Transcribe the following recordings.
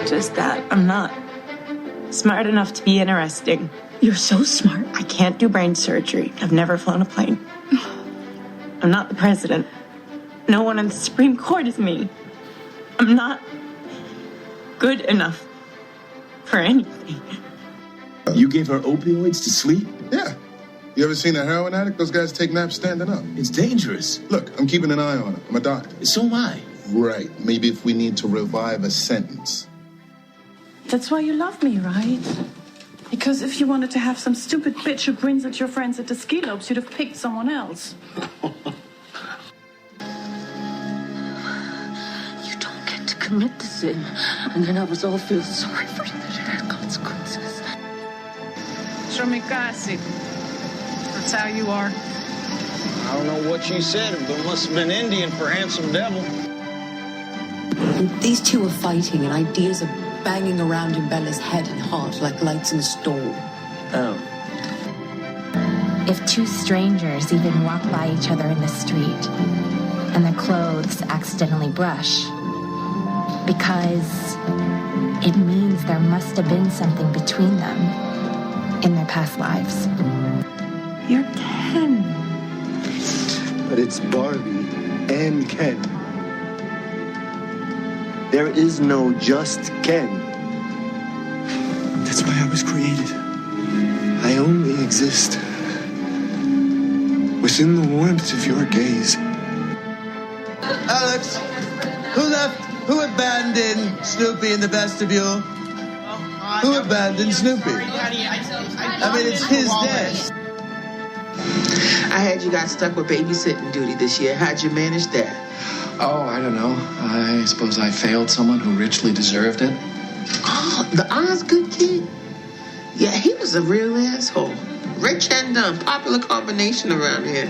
Just that I'm not smart enough to be interesting. You're so smart. I can't do brain surgery. I've never flown a plane. I'm not the president. No one on the Supreme Court is me. I'm not good enough for anything. You gave her opioids to sleep? Yeah. You ever seen a heroin addict? Those guys take naps standing up. It's dangerous. Look, I'm keeping an eye on her. I'm a doctor. So am I. Right. Maybe if we need to revive a sentence. That's why you love me, right? Because if you wanted to have some stupid bitch who grins at your friends at the ski slopes, you'd have picked someone else. You don't get to commit the sin, and then I was all feel sorry for you that it had consequences. Shomikasi. That's how you are. I don't know what you said, but it must have been Indian for handsome devil. And these two are fighting, and ideas are banging around in Bella's head and heart like lights in a storm. Oh. If two strangers even walk by each other in the street and their clothes accidentally brush, because it means there must have been something between them in their past lives. You're 10. But it's Barbie and Ken. There is no just Ken. That's why I was created. I only exist within the warmth of your gaze. Alex, who left? Who abandoned Snoopy in the vestibule? Who abandoned Snoopy? I mean, it's his day. I had you guys stuck with babysitting duty this year. How'd you manage that? Oh, I don't know. I suppose I failed someone who richly deserved it. Oh, the Osgood kid? Yeah, he was a real asshole. Rich and dumb. Popular combination around here.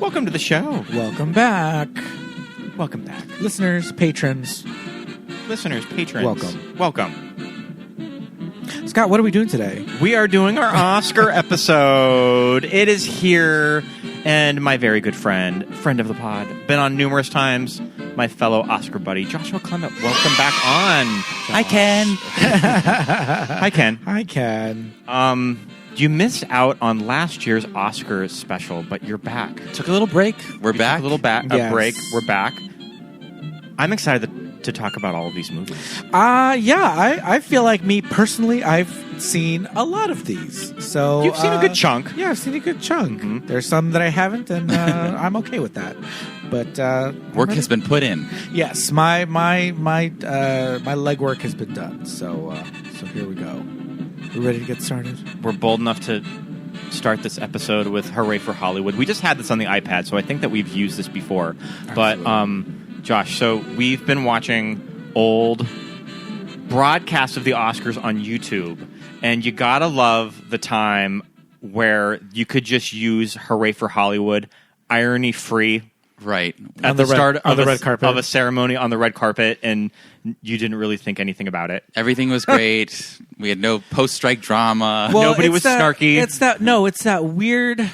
Welcome to the show. Welcome back. Welcome back. Listeners, patrons. Welcome. Scott, what are we doing today? We are doing our Oscar episode. It is here, and my very good friend of the pod, been on numerous times, my fellow Oscar buddy, Joshua Clement. Welcome back on, Josh. Hi, Ken. Hi, Ken. Hi, Ken. You missed out on last year's Oscar special, but you're back. Took a little break. We're back. Took a little Yes. break. We're back. I'm excited to talk about all of these movies. I feel like me personally, I've seen a lot of these. So you've seen a good chunk. Yeah, I've seen a good chunk. Mm-hmm. There's some that I haven't, and I'm okay with that. But work has been put in. Yes, my legwork has been done. So here we go. We're ready to get started. We're bold enough to start this episode with Hooray for Hollywood. We just had this on the iPad, so I think that we've used this before. Absolutely. But Josh, so we've been watching old broadcasts of the Oscars on YouTube, and you gotta love the time where you could just use Hooray for Hollywood, irony-free, right, at the start of the red carpet of a ceremony on the red carpet, and you didn't really think anything about it. Everything was great. We had no post-strike drama. Well, nobody was snarky. It's that weird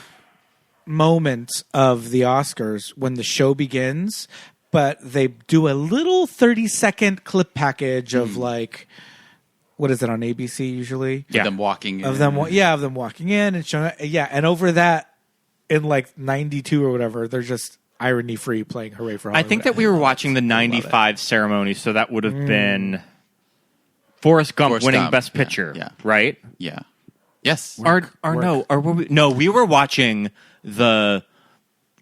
moment of the Oscars when the show begins, but they do a little 30-second clip package of like, what is it on ABC usually? Yeah, them walking in. Of them walking in and showing. Yeah, and over that in like 92 or whatever, they're just irony-free playing Hooray for Hollywood. I think that we were watching the 95 ceremony, so that would have been Forrest Gump winning Best Picture, right? Yeah. Yes. We were watching the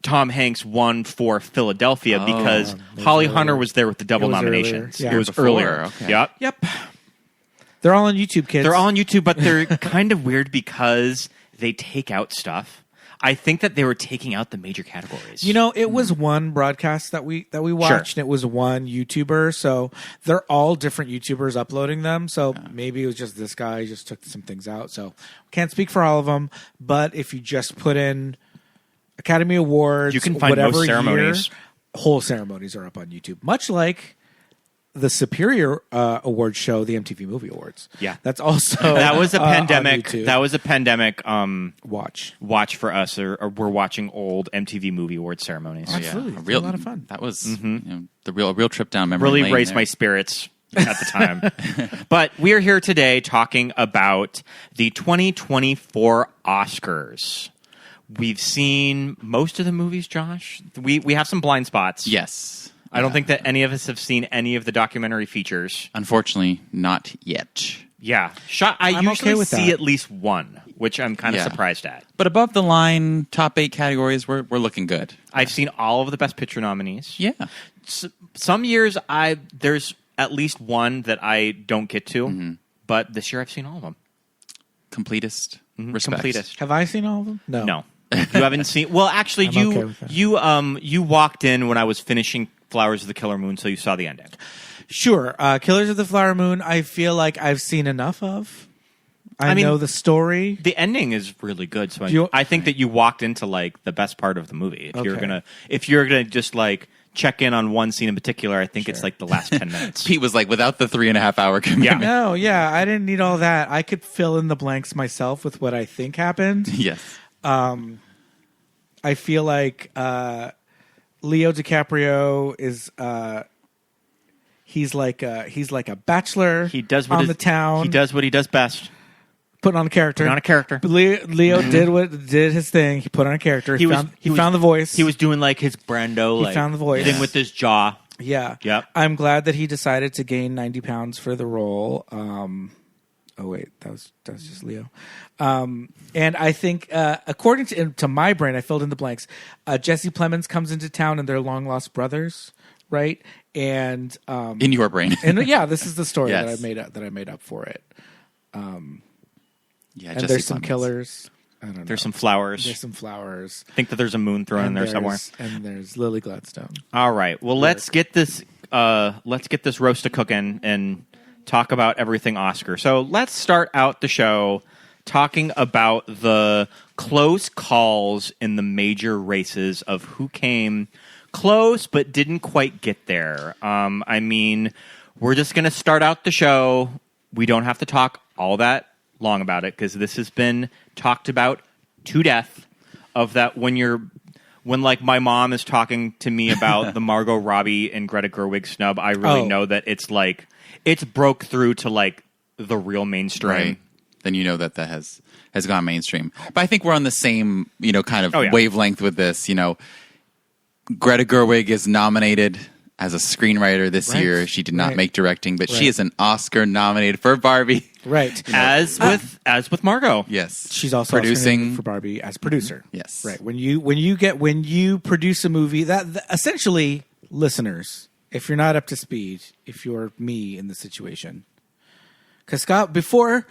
Tom Hanks won for Philadelphia because Holly Hunter was there with the double nominations. Yeah. It was earlier. Okay. Yep. They're all on YouTube, kids. They're all on YouTube, but they're kind of weird because they take out stuff. I think that they were taking out the major categories. You know, it was one broadcast that we watched, and it was one YouTuber. So they're all different YouTubers uploading them. So maybe it was just this guy just took some things out. So can't speak for all of them. But if you just put in Academy Awards, you can find most ceremonies. Whole ceremonies are up on YouTube. Much like the Superior Awards show, the MTV Movie Awards. Yeah, that's also that was a pandemic. on YouTube. That was a pandemic watch for us. Or we're watching old MTV Movie Awards ceremonies. Absolutely, a a lot of fun. That was the real trip down memory really lane raised there. my spirits at the time. But we are here today talking about the 2024 Oscars. We've seen most of the movies, Josh. We have some blind spots. Yes. I don't think that any of us have seen any of the documentary features. Unfortunately, not yet. Yeah. I I'm usually okay with see that. at least one, which I'm kind of surprised at. But above the line, top 8 categories, we're looking good. I've seen all of the Best Picture nominees. Yeah. Some years there's at least one that I don't get to, but this year I've seen all of them. Completist. Respect. Completist. Have I seen all of them? No. You haven't seen. Well, actually, I'm okay with that. you walked in when I was finishing Flowers of the Killer Moon, so you saw the ending. Sure. Killers of the Flower Moon, I feel like I've seen enough of. I know the story. The ending is really good, so I think that you walked into like the best part of the movie. If you're gonna just like check in on one scene in particular, I think it's like the last 10 minutes. Pete was like, without the 3.5 hour commitment. No, I didn't need all that. I could fill in the blanks myself with what I think happened. Yes. I feel like Leo DiCaprio is he's like a bachelor. He does on the town. He does what he does best. Put on a character. Leo did his thing. He put on a character. He found the voice. He was doing like his Brando. He found the voice thing with his jaw. Yeah. Yep. I'm glad that he decided to gain 90 pounds for the role. Oh wait, that was just Leo. And I think, according to my brain, I filled in the blanks. Jesse Plemons comes into town, and they're long lost brothers, right? And in your brain, and this is the story Yes. that I made up for it. And Jesse there's some Plemons. killers. I don't know. There's some flowers. There's some flowers. I think that there's a moon thrown in there somewhere. And there's Lily Gladstone. All right. Well, let's get this roast a cooking and talk about everything Oscar. So let's start out the show talking about the close calls in the major races of who came close but didn't quite get there. I mean, we're just going to start out the show. We don't have to talk all that long about it because this has been talked about to death. Of that when like my mom is talking to me about the Margot Robbie and Greta Gerwig snub, I really know that it's like it's broke through to like the real mainstream. Right. Then you know that has gone mainstream. But I think we're on the same, kind of wavelength with this. Greta Gerwig is nominated as a screenwriter this year. She did not make directing, but she is an Oscar nominated for Barbie. Right. As with Margot. Yes. She's also producing for Barbie as producer. Yes. Right. When you produce a movie that essentially, listeners, if you're not up to speed, if you're me in the situation, because Scott before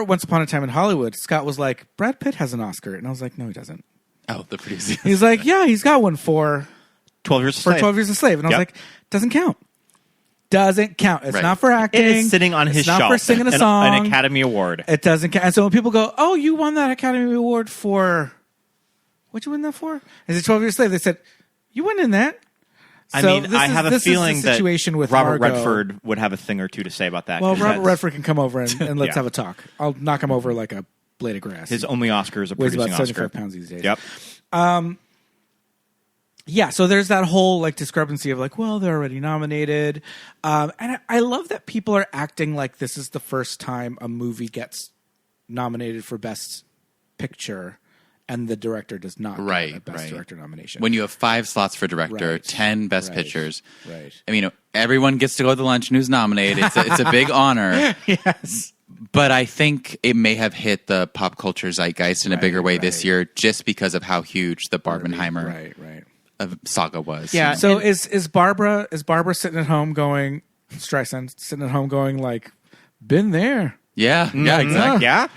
Once Upon a Time in Hollywood, Scott was like, Brad Pitt has an Oscar, and I was like, no, he doesn't. Oh, the producer. He's like, yeah, he's got one for 12 Years a Slave. 12 Years a Slave, and I was like, doesn't count. Doesn't count. It's not for acting. It is sitting on his shelf. It's not for singing a song. An Academy Award. It doesn't count. And so when people go, oh, you won that Academy Award for... What'd you win that for? Is it 12 Years a Slave? They said, you went in that. I have a feeling that with Robert Margot. Redford would have a thing or two to say about that. Well, Robert Redford can come over and let's Yeah. have a talk. I'll knock him over like a blade of grass. His only Oscar is a Weighs producing about Oscar. 75 pounds these days. Yep. Yeah, so there's that whole like discrepancy of like, well, they're already nominated, and I love that people are acting like this is the first time a movie gets nominated for Best Picture, and the director does not get a Best Director nomination. When you have 5 slots for director, 10 Best Pictures, right? I mean, everyone gets to go to the luncheon who's nominated. It's a big honor. Yes. But I think it may have hit the pop culture zeitgeist in a bigger way this year, just because of how huge the Barbenheimer saga was. Yeah. So is Barbara sitting at home going, Streisand sitting at home going like, been there? Yeah. Yeah. Exactly. Yeah.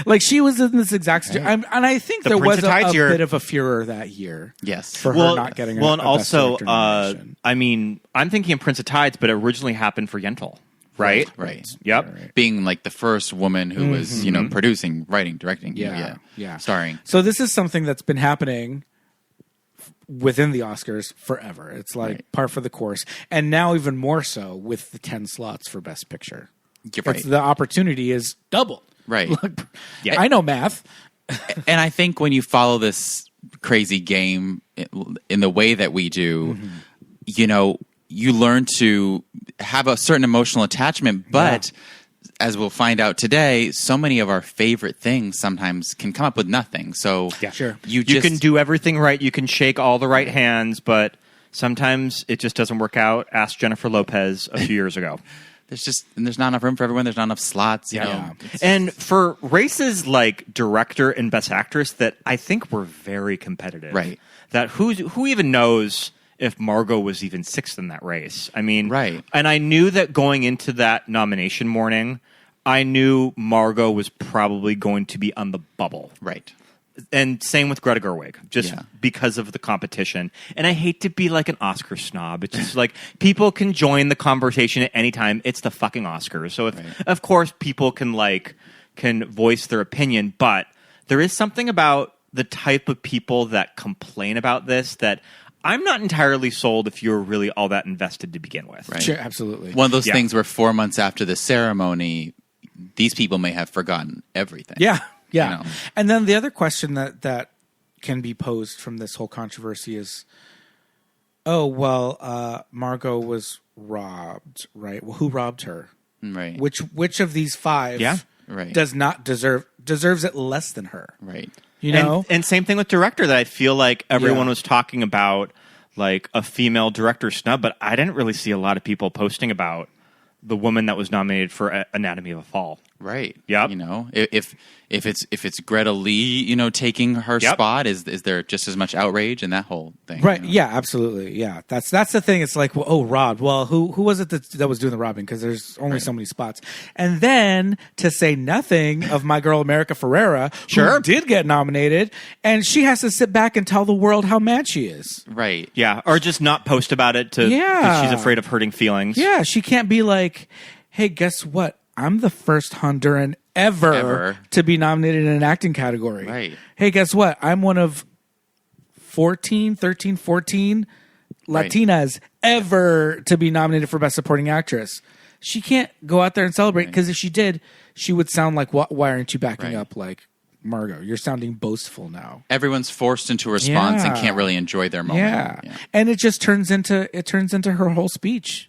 Like she was in this exact situation, and I think there was a Tides bit of a furor that year. Yes, for her not getting. And also, Best Director nomination. I mean, I'm thinking of Prince of Tides, but it originally happened for Yentl, right? Right. Yep. Right. Being like the first woman who was, producing, writing, directing, yeah, starring. So this is something that's been happening within the Oscars forever. It's like par for the course. And now even more so with the 10 slots for Best Picture. The opportunity is double. Right. Yeah. I know math. And I think when you follow this crazy game in the way that we do, you know, you learn to have a certain emotional attachment, but as we'll find out today, so many of our favorite things sometimes can come up with nothing. So you can do everything right. You can shake all the right hands, but sometimes it just doesn't work out. Ask Jennifer Lopez a few years ago. There's not enough room for everyone. There's not enough slots. You know. And for races like director and best actress that I think were very competitive. Right. That who even knows if Margot was even sixth in that race. I mean, and I knew that going into that nomination morning, I knew Margot was probably going to be on the bubble. Right. And same with Greta Gerwig, just because of the competition. And I hate to be like an Oscar snob. It's just like people can join the conversation at any time. It's the fucking Oscars. So of course people can voice their opinion, but there is something about the type of people that complain about this that I'm not entirely sold if you're really all that invested to begin with. Right. Sure, absolutely. One of those things where 4 months after the ceremony, these people may have forgotten everything. Yeah. Yeah. You know? And then the other question that can be posed from this whole controversy is, Margot was robbed, right? Well, who robbed her? Right. Which of these five does not deserves it less than her? Right. You know? And same thing with director that I feel like everyone was talking about like a female director snub, but I didn't really see a lot of people posting about the woman that was nominated for Anatomy of a Fall. Right. Yep. You know, if it's Greta Lee, you know, taking her spot, is there just as much outrage in that whole thing? Right. You know? Yeah, absolutely. Yeah. That's the thing. It's like, robbed. Well, who was it that was doing the robbing? Because there's only so many spots. And then to say nothing of my girl America Ferrera, who did get nominated, and she has to sit back and tell the world how mad she is. Right. Yeah. Or just not post about it because she's afraid of hurting feelings. Yeah. She can't be like, hey, guess what? I'm the first Honduran ever to be nominated in an acting category. Right. Hey, guess what? I'm one of 14 Latinas ever to be nominated for Best Supporting Actress. She can't go out there and celebrate because if she did, she would sound like, why aren't you backing up like Margot? You're sounding boastful now. Everyone's forced into a response and can't really enjoy their moment. Yeah. And it just turns into her whole speech.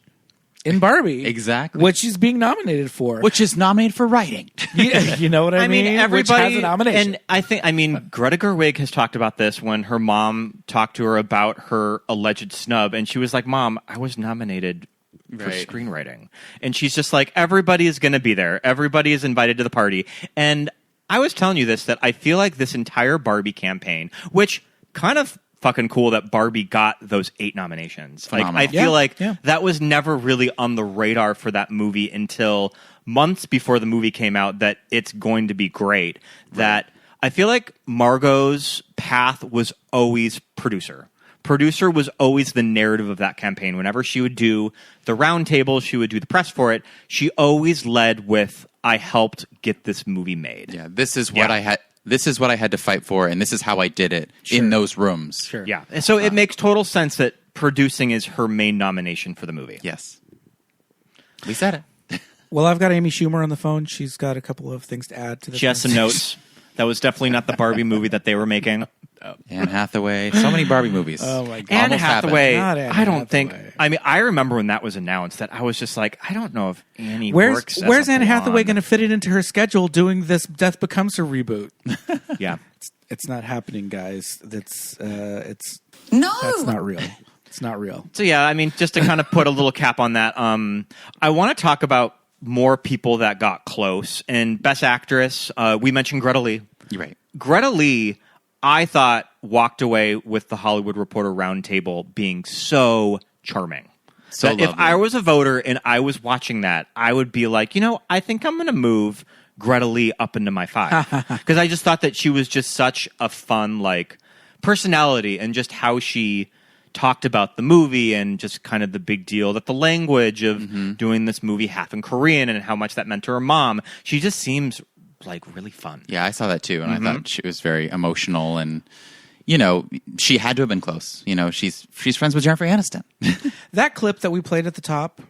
In Barbie. Exactly. Which she's being nominated for. Which is nominated for writing. You know what I mean? Everybody, which has a nomination. And Greta Gerwig has talked about this when her mom talked to her about her alleged snub. And she was like, Mom, I was nominated for screenwriting. And she's just like, everybody is going to be there. Everybody is invited to the party. And I was telling you this, that I feel like this entire Barbie campaign, which kind of fucking cool that Barbie got those 8 nominations. Phenomenal. Like I feel like that was never really on the radar for that movie until months before the movie came out that it's going to be great. That I feel like Margot's path was always producer. Producer was always the narrative of that campaign. Whenever she would do the round table, she would do the press for it. She always led with, I helped get this movie made. Yeah, this is what I had. This is what I had to fight for, and this is how I did it in those rooms. Sure. Yeah. And so it makes total sense that producing is her main nomination for the movie. Yes. We said it. Well, I've got Amy Schumer on the phone. She's got a couple of things to add to this. She has some notes. That was definitely not the Barbie movie that they were making. Anne Hathaway. So many Barbie movies. Oh, my God. Anne Hathaway. I don't think. Hathaway. I mean, I remember when that was announced that I was just like, I don't know if Annie where's works. Where's Anne Hathaway going to fit it into her schedule doing this Death Becomes Her reboot? Yeah. It's not happening, guys. That's That's not real. It's not real. So, yeah, I mean, just to kind of put a little cap on that, I want to talk about more people that got close. And Best Actress, we mentioned Greta Lee. You're right. Greta Lee, I thought, walked away with the Hollywood Reporter Roundtable being so charming. So that if I was a voter and I was watching that, I would be like, I think I'm going to move Greta Lee up into my 5. Because I just thought that she was just such a fun, personality and just how she talked about the movie and just kind of the big deal that the language of doing this movie half in Korean and how much that meant to her mom. She just seems really fun. Yeah, I saw that too, and I thought she was very emotional, and she had to have been close. She's friends with Jennifer Aniston. That clip that we played at the top,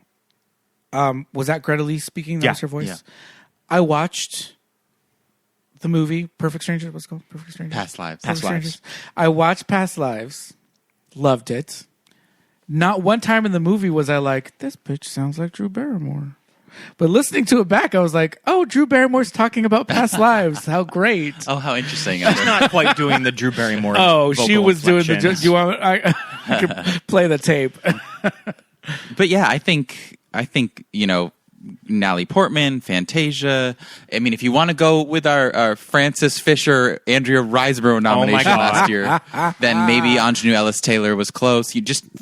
was that Greta Lee speaking? That was her voice? Yeah. I watched the movie Perfect Strangers. What's it called? Perfect Strangers? Past Lives. Past Lives. I watched Past Lives. Loved it. Not one time in the movie was I like, this bitch sounds like Drew Barrymore. But listening to it back, I was like, oh, Drew Barrymore's talking about past lives. How great. Oh, how interesting. She's not quite doing the Drew Barrymore. Oh, she was doing the... Do you want... I could play the tape. But yeah, I think Natalie Portman, Fantasia. I mean, if you want to go with our Frances Fisher, Andrea Riseborough nomination last year, then maybe Anjanou Ellis-Taylor was close.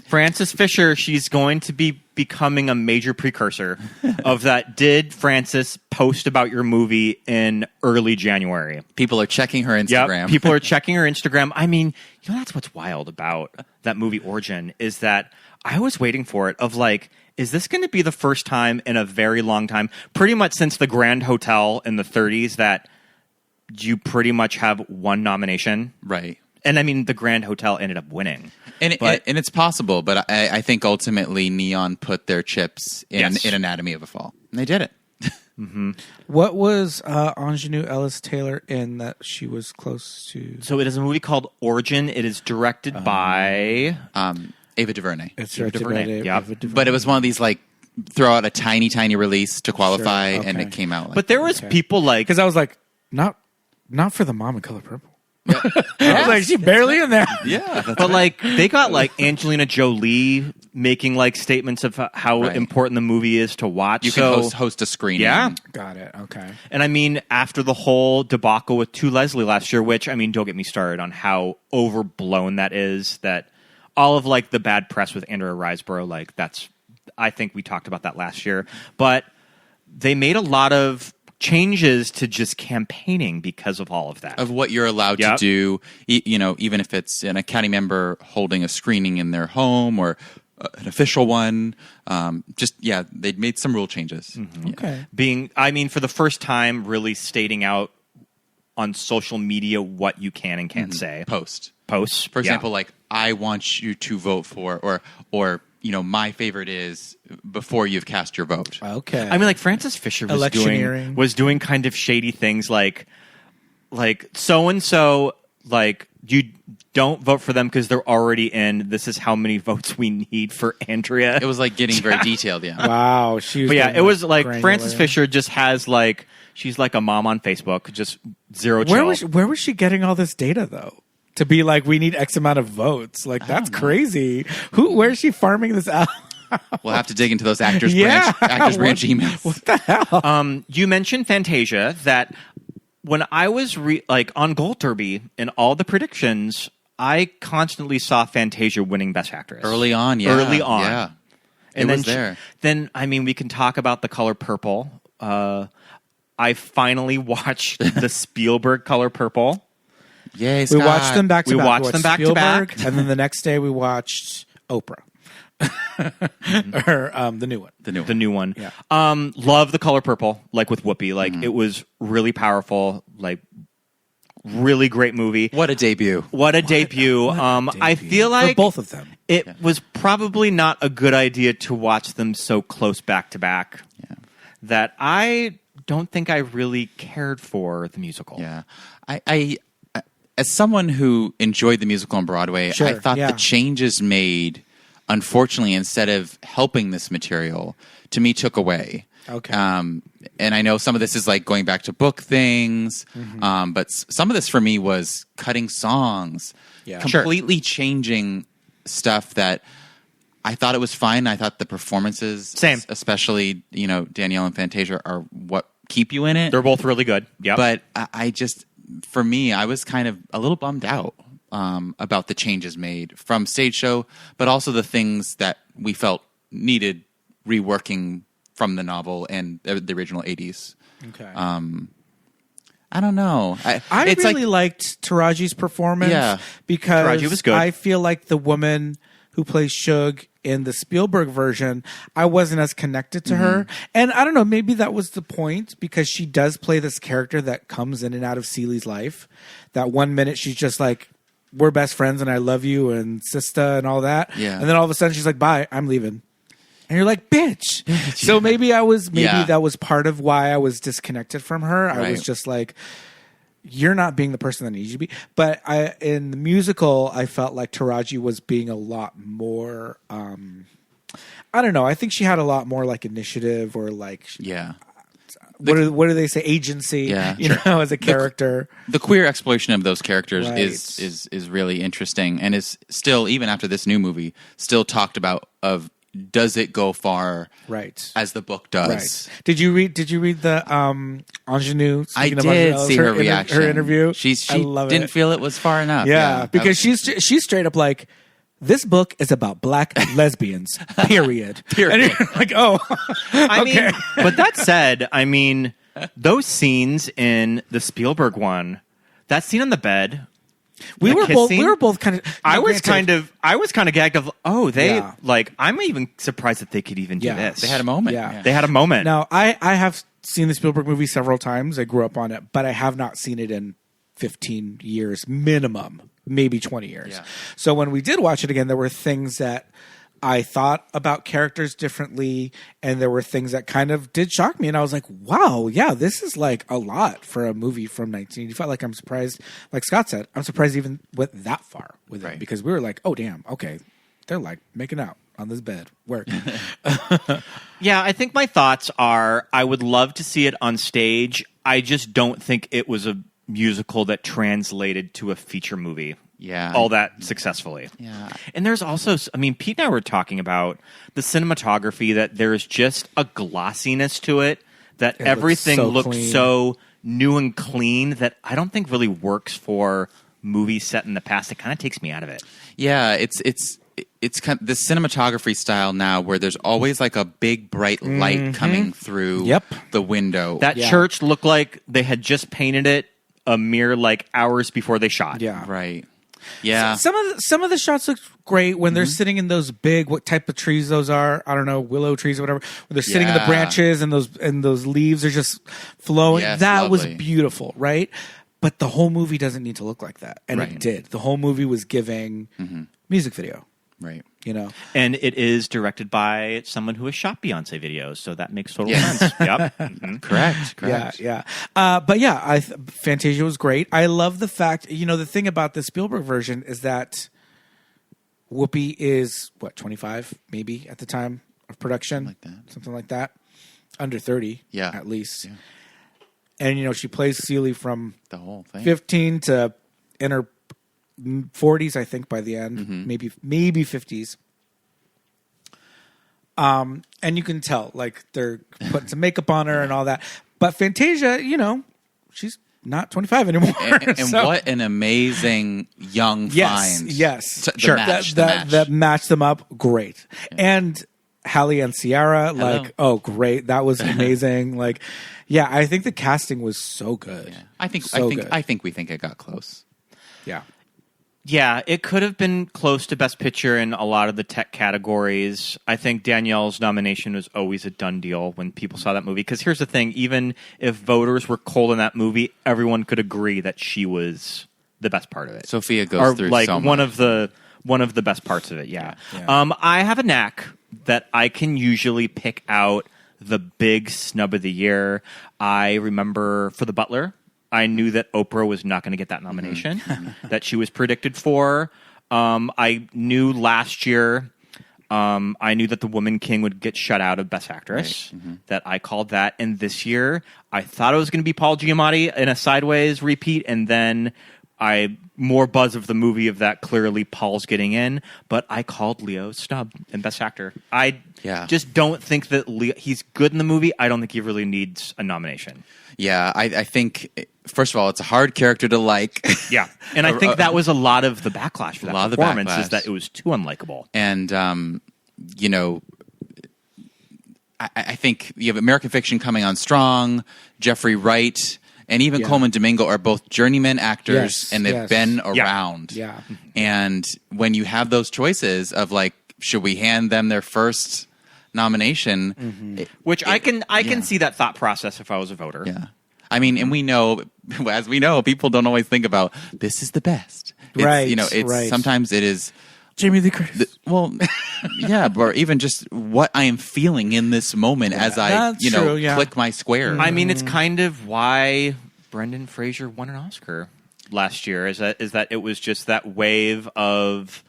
Frances Fisher, she's going to be becoming a major precursor of that. Did Frances post about your movie in early January? People are checking her Instagram. Yep, people are checking her Instagram. I mean, that's what's wild about that movie Origin is that I was waiting for it of like, is this going to be the first time in a very long time, pretty much since the Grand Hotel in the 30s, that you pretty much have one nomination? Right. And I mean, the Grand Hotel ended up winning. And it's possible, but I think ultimately Neon put their chips in Anatomy of a Fall. And they did it. Mm-hmm. What was Anjanou Ellis-Taylor in that she was close to? So it is a movie called Origin. It is directed by... Ava DuVernay. It's Ava DuVernay. Yep. But it was one of these like throw out a tiny release to qualify, and it came out. But there was people like... Because I was like, not for the Mom in Color Purple. I was like, she barely in there. Yeah. But like they got like Angelina Jolie making like statements of how important the movie is to watch. You can host a screening. Yeah. Got it. Okay. And I mean, after the whole debacle with To Leslie last year, which, I mean, don't get me started on how overblown that is, that all of like the bad press with Andrea Riseborough, like that's, I think we talked about that last year, but they made a lot of changes to just campaigning because of all of that. Of what you're allowed to do, even if it's an Academy member holding a screening in their home or an official one. They made some rule changes. Mm-hmm. Okay. For the first time, really stating out on social media what you can and can't say. Posts. For example, like, I want you to vote for, or my favorite is before you've cast your vote. Okay. I mean, like Frances Fisher was doing kind of shady things like so-and-so, like, you don't vote for them because they're already in. This is how many votes we need for Andrea. It was like getting very detailed, yeah. Wow. She was it was like granular. Frances Fisher just has like, she's like a mom on Facebook, just zero chill. Where was she getting all this data though? To be like, we need X amount of votes. Like, that's crazy. Where is she farming this out? We'll have to dig into those Actors Branch emails. What the hell? You mentioned Fantasia, that when I was on Gold Derby and all the predictions, I constantly saw Fantasia winning Best Actress. Early on. Yeah. And then we can talk about The Color Purple. I finally watched the Spielberg Color Purple. Yay, we watched them back to back. We watched them back to back. And then the next day we watched Oprah. Or the new one. The new one. Yeah. Love The Color Purple, like with Whoopi. Like, it was really powerful, like, really great movie. What a debut. I feel like for both of them, it was probably not a good idea to watch them so close back to back. Yeah. That I don't think I really cared for the musical. Yeah. I as someone who enjoyed the musical on Broadway, I thought the changes made, unfortunately, instead of helping this material, to me took away. Okay. And I know some of this is like going back to book things, but some of this for me was cutting songs, completely changing stuff that I thought it was fine. I thought the performances, especially, Danielle and Fantasia, are what keep you in it. They're both really good. Yeah. But I just... For me, I was kind of a little bummed out about the changes made from stage show, but also the things that we felt needed reworking from the novel and the original 80s. Okay. I don't know. I really liked Taraji's performance because Taraji was good. I feel like the woman who plays Shug in the Spielberg version, I wasn't as connected to her. And I don't know, maybe that was the point, because she does play this character that comes in and out of Ceely's life. That one minute she's just like we're best friends and I love you and sister and all that. Yeah. And then all of a sudden she's like, bye, I'm leaving. And you're like, bitch. So maybe that was part of why I was disconnected from her. I was just like, you're not being the person that needs you to be. But in the musical, I felt like Taraji was being a lot more, I don't know. I think she had a lot more like initiative or like, what do they say? Agency, as a character. The queer exploration of those characters is really interesting and is still, even after this new movie, still talked about of does it go far as the book does. Right. Did you read the Ingenue? I did see her reaction. Her interview. She didn't feel it was far enough. Yeah, because she's straight up like, this book is about black lesbians, period. And you're like, oh. I mean, but that said, I mean, those scenes in the Spielberg one, that scene on the bed, we were both kind of. I was kind of gagged of. Oh, they like. I'm even surprised that they could even do this. They had a moment. They had a moment. Now, I have seen the Spielberg movie several times. I grew up on it, but I have not seen it in 15 years minimum. Maybe 20 years. Yeah. So when we did watch it again, there were things that I thought about characters differently, and there were things that kind of did shock me. And I was like, wow, yeah, this is like a lot for a movie from 1985. Like, I'm surprised, like Scott said, I'm surprised even went that far with it, because we were like, oh, damn, okay, they're like making out on this bed. Work. Yeah, I think my thoughts are I would love to see it on stage. I just don't think it was a musical that translated to a feature movie all that successfully. Yeah. And there's also, I mean, Pete and I were talking about the cinematography, that there's just a glossiness to it, that everything looks so new and clean that I don't think really works for movies set in the past. It kind of takes me out of it. Yeah, it's kind of the cinematography style now where there's always like a big bright light coming through the window. That church looked like they had just painted it a mere like hours before they shot. Yeah. Right. Yeah. So some of the shots look great when they're sitting in those big, what type of trees those are? I don't know, willow trees or whatever. When they're sitting in the branches and those leaves are just flowing. Yes, that lovely. was beautiful, right? But the whole movie doesn't need to look like that. And it did. The whole movie was giving music video. Right. You know, and it is directed by someone who has shot Beyonce videos, so that makes total sense. Yep, correct. Yeah. But yeah, Fantasia was great. I love the fact, the thing about the Spielberg version is that Whoopi is 25 maybe at the time of production, something like that, under 30, at least. Yeah. And she plays Celie from the whole thing, 15 to in her 40s, I think, by the end, maybe 50s. And you can tell, like, they're putting some makeup on her and all that. But Fantasia, she's not 25 anymore. And what an amazing young find. Yes. Sure. That matched them up. Great. Yeah. And Halle and Ciara, great. That was amazing. I think the casting was so good. Yeah. I think we think it got close. Yeah. Yeah, it could have been close to Best Picture in a lot of the tech categories. I think Danielle's nomination was always a done deal when people saw that movie. Because here's the thing, even if voters were cold in that movie, everyone could agree that she was the best part of it. Sophia goes through so much. one of the best parts of it, yeah. I have a knack that I can usually pick out the big snub of the year. I remember for The Butler, I knew that Oprah was not going to get that nomination that she was predicted for. I knew last year, I knew that The Woman King would get shut out of Best Actress, that I called that. And this year, I thought it was going to be Paul Giamatti in a sideways repeat, and then more buzz of the movie of that, clearly Paul's getting in, but I called Leo snub in Best Actor. I just don't think that Leo, he's good in the movie. I don't think he really needs a nomination. Yeah, I think, first of all, it's a hard character to like. Yeah, and I think that was a lot of the backlash for that performance, is that it was too unlikable. And, I think you have American Fiction coming on strong, Jeffrey Wright, and even Coleman Domingo are both journeyman actors, and they've been around. Yeah. And when you have those choices of, like, should we hand them their first nomination, which I can see that thought process if I was a voter. Yeah, I mean, and we know, as we know, people don't always think about this is the best, Right, it's right. sometimes it is Jamie Lee Curtis. Yeah, or even just what I am feeling in this moment as I, That's true, yeah. click my square. I mean, it's kind of why Brendan Fraser won an Oscar last year. Is that it was just that wave of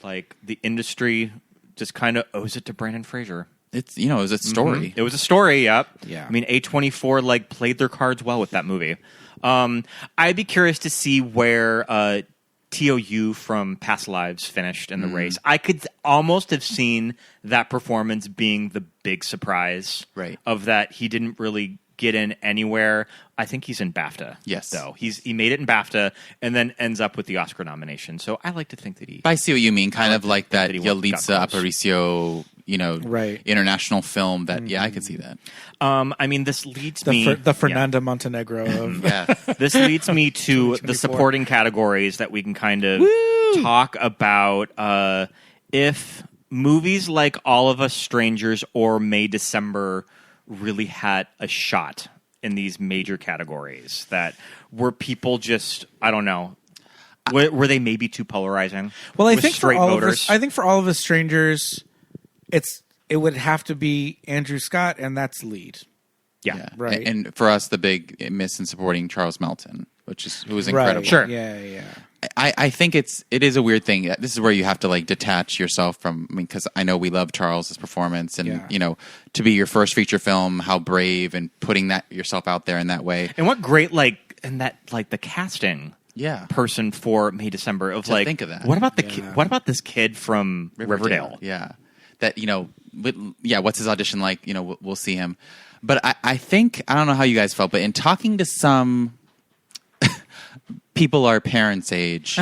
like the industry just kind of owes it to Brendan Fraser. It's it was a story. Mm-hmm. It was a story. Yep. Yeah. I mean, A24 played their cards well with that movie. I'd be curious to see where TOU from Past Lives finished in the race. I could almost have seen that performance being the big surprise, right? Of that he didn't really get in anywhere. I think he's in BAFTA. Yes, though he made it in BAFTA and then ends up with the Oscar nomination. So I like to think that he. I see what you mean, kind of like that Yalitza close. Aparicio, right. international film. That I could see that. I mean, this leads me the Fernanda Montenegro of This leads me to the supporting categories that we can kind of talk about. If movies like All of Us Strangers or May December really had a shot in these major categories, that were people just, I don't know, were they maybe too polarizing? Well, I with think straight for all voters? of us, I think for All of Us Strangers, it would have to be Andrew Scott, and that's lead. Yeah. Right. And for us, the big miss in supporting Charles Melton, who was incredible. Right. Sure. Yeah. I think it is a weird thing. This is where you have to detach yourself from. I mean, because I know we love Charles's performance, and to be your first feature film, how brave and putting that yourself out there in that way. And what great the casting. Yeah. Person for May December of think of that. What about what about this kid from Riverdale? Yeah. That what's his audition like? We'll see him. But I think, I don't know how you guys felt, but in talking to some people our parents' age,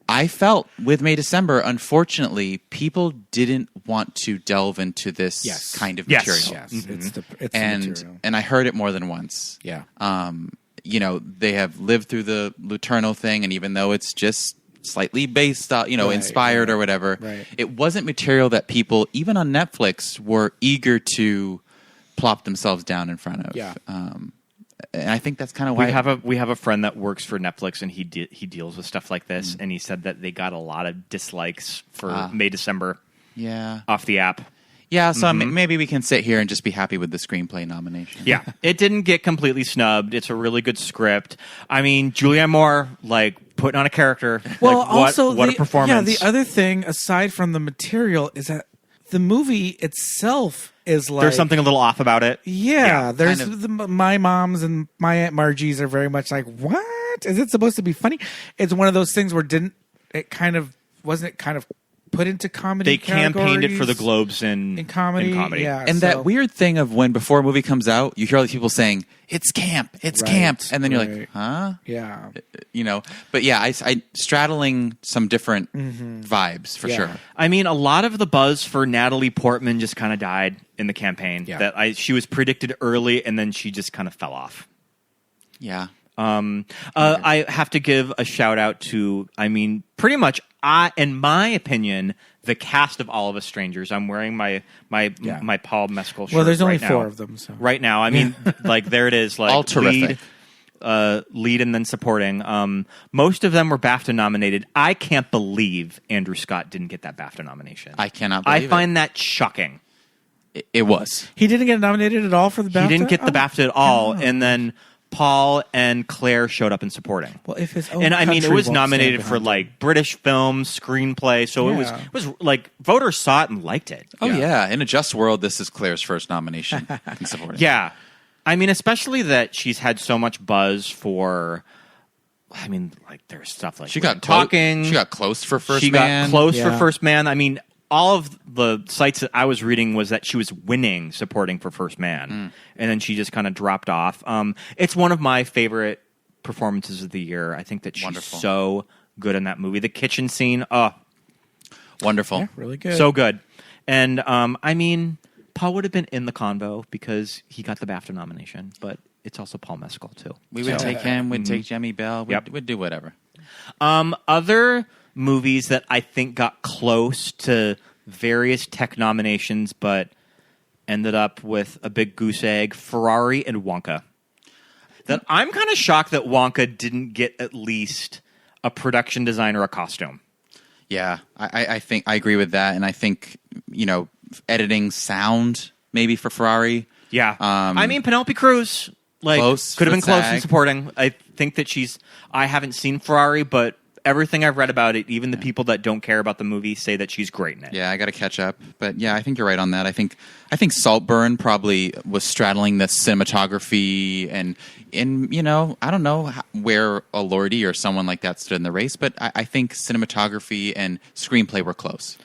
I felt with May December, unfortunately, people didn't want to delve into this kind of material. Yes. Mm-hmm. It's the material. And I heard it more than once. Yeah. They have lived through the Luterno thing, and even though it's just slightly based, inspired or whatever, it wasn't material that people, even on Netflix, were eager to plop themselves down in front of. Yeah. And I think that's kind of why we have a friend that works for Netflix, and he deals with stuff like this, and he said that they got a lot of dislikes for May December. Yeah. Off the app. Yeah, so maybe we can sit here and just be happy with the screenplay nomination. Yeah, it didn't get completely snubbed. It's a really good script. I mean, Julianne Moore, putting on a character. Well, what a performance. Yeah, the other thing, aside from the material, is that the movie itself is there's something a little off about it. Yeah, there's my moms and my Aunt Margie's are very much like, what? Is it supposed to be funny? It's one of those things where wasn't it kind of put into comedy. They campaigned it for the Globes in comedy. Yeah, and that weird thing of when before a movie comes out, you hear all these people saying it's camp, and then you're like, huh? Yeah, But yeah, I straddling some different vibes for sure. I mean, a lot of the buzz for Natalie Portman just kind of died in the campaign. Yeah. That she was predicted early, and then she just kind of fell off. Yeah. I have to give a shout out to, pretty much, in my opinion, the cast of All of Us Strangers. I'm wearing my Paul Mescal shirt. Well, there's only right 4 now. of them. So. Right now, there it is. All terrific. Lead and then supporting. Most of them were BAFTA nominated. I can't believe Andrew Scott didn't get that BAFTA nomination. I cannot believe I find that shocking. It was. He didn't get nominated at all for the BAFTA? He didn't get the BAFTA at all, and then Paul and Claire showed up in supporting. Well, if his own it was nominated for British film, screenplay, so it was voters saw it and liked it. Oh yeah. In a just world, this is Claire's first nomination in supporting. Yeah. Especially that she's had so much buzz for there's stuff like she got talking. She got close for First Man. Got close for First Man. All of the sites that I was reading was that she was winning supporting for First Man, and then she just kind of dropped off. It's one of my favorite performances of the year. I think that she's so good in that movie. The kitchen scene, wonderful, yeah, really good, so good. And Paul would have been in the convo because he got the BAFTA nomination, but it's also Paul Mescal too. We would take him. We'd take Jemmy Bell. We'd do whatever. Other movies that I think got close to various tech nominations but ended up with a big goose egg, Ferrari and Wonka. That I'm kind of shocked that Wonka didn't get at least a production design or a costume. Yeah, I think I agree with that, and I think editing sound maybe for Ferrari. Yeah, I mean Penelope Cruz could have been close in supporting. I think that I haven't seen Ferrari, but everything I've read about it, even the people that don't care about the movie say that she's great in it. Yeah, I got to catch up, but yeah, I think you're right on that. I think Saltburn probably was straddling the cinematography and I don't know where a Lordy or someone like that stood in the race, but I think cinematography and screenplay were close.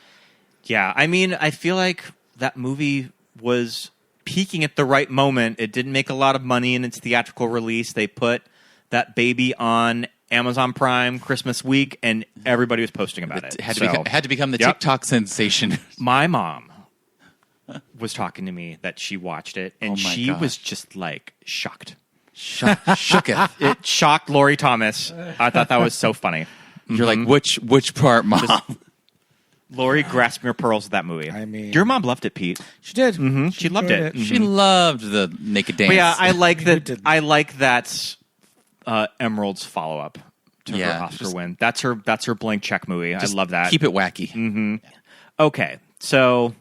Yeah, I mean, I feel like that movie was peaking at the right moment. It didn't make a lot of money in its theatrical release. They put that baby on Amazon Prime Christmas week, and everybody was posting about it. It had to become the TikTok sensation. My mom was talking to me that she watched it, and she was just like shocked. Shooketh. It shocked Lori Thomas. I thought that was so funny. You're like, which part, Mom? Lori grasping her pearls at that movie. I mean, your mom loved it, Pete. She did. Mm-hmm. She loved it. She loved the naked dance. But yeah, I like that. I like that. Emerald's follow-up to her Oscar win. That's her blank check movie. I love that. Keep it wacky. Mm-hmm. Okay, so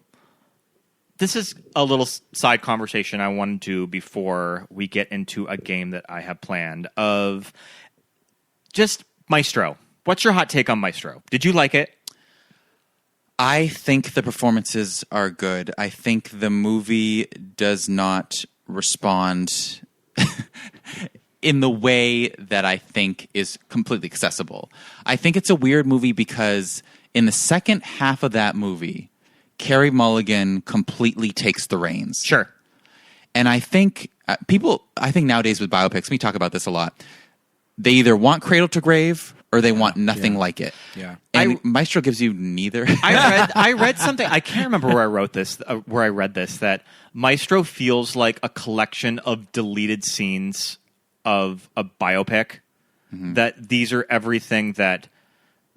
this is a little side conversation I want to do before we get into a game that I have planned of just Maestro. What's your hot take on Maestro? Did you like it? I think the performances are good. I think the movie does not respond in the way that I think is completely accessible. I think it's a weird movie because in the second half of that movie, Carey Mulligan completely takes the reins. Sure. And I think nowadays with biopics, we talk about this a lot, they either want cradle to grave or they want nothing like it. Yeah. And Maestro gives you neither. I read something, I can't remember where I read this, that Maestro feels like a collection of deleted scenes of a biopic, that these are everything that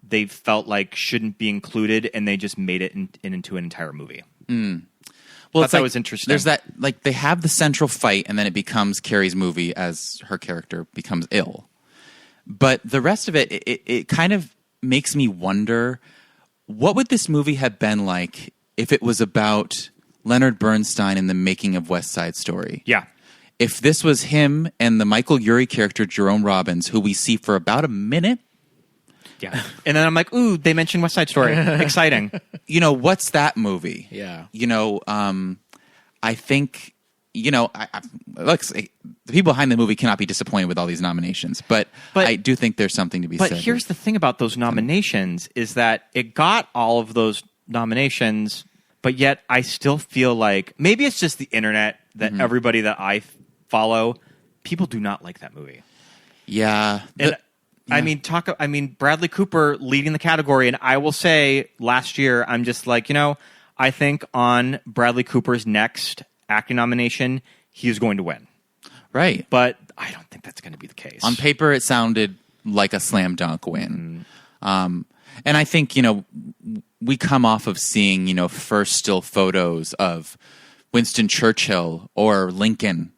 they felt like shouldn't be included, and they just made it into an entire movie. Well, that was interesting. There's that, like, they have the central fight, and then it becomes Carey's movie as her character becomes ill. But the rest of it kind of makes me wonder, what would this movie have been like if it was about Leonard Bernstein and the making of West Side Story? Yeah. If this was him and the Michael Urie character, Jerome Robbins, who we see for about a minute. Yeah. And then I'm like, ooh, they mentioned West Side Story. Exciting. What's that movie? Yeah. I think, look, the people behind the movie cannot be disappointed with all these nominations, but I do think there's something to be said. But here's the thing about those nominations is that it got all of those nominations, but yet I still feel like maybe it's just the internet that everybody that I follow, people do not like that movie. Yeah. I mean, Bradley Cooper leading the category, and I will say last year, I'm just like, I think on Bradley Cooper's next acting nomination, he is going to win. Right. But I don't think that's going to be the case. On paper, it sounded like a slam dunk win. And I think, we come off of seeing, first still photos of Winston Churchill or Lincoln,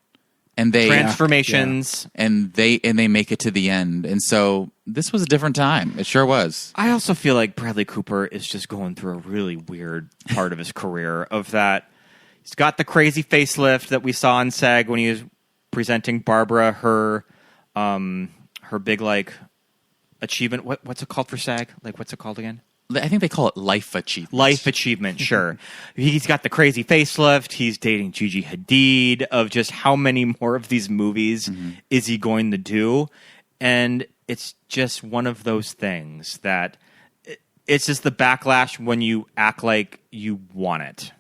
and they transformations, and they make it to the end. And so this was a different time. It sure was. I also feel like Bradley Cooper is just going through a really weird part of his career. Of that, he's got the crazy facelift that we saw in SAG when he was presenting Barbara her big achievement. What's it called for SAG? What's it called again? I think they call it life achievement. Life achievement, sure. He's got the crazy facelift. He's dating Gigi Hadid. Of just how many more of these movies is he going to do? And it's just one of those things that it's just the backlash when you act like you want it,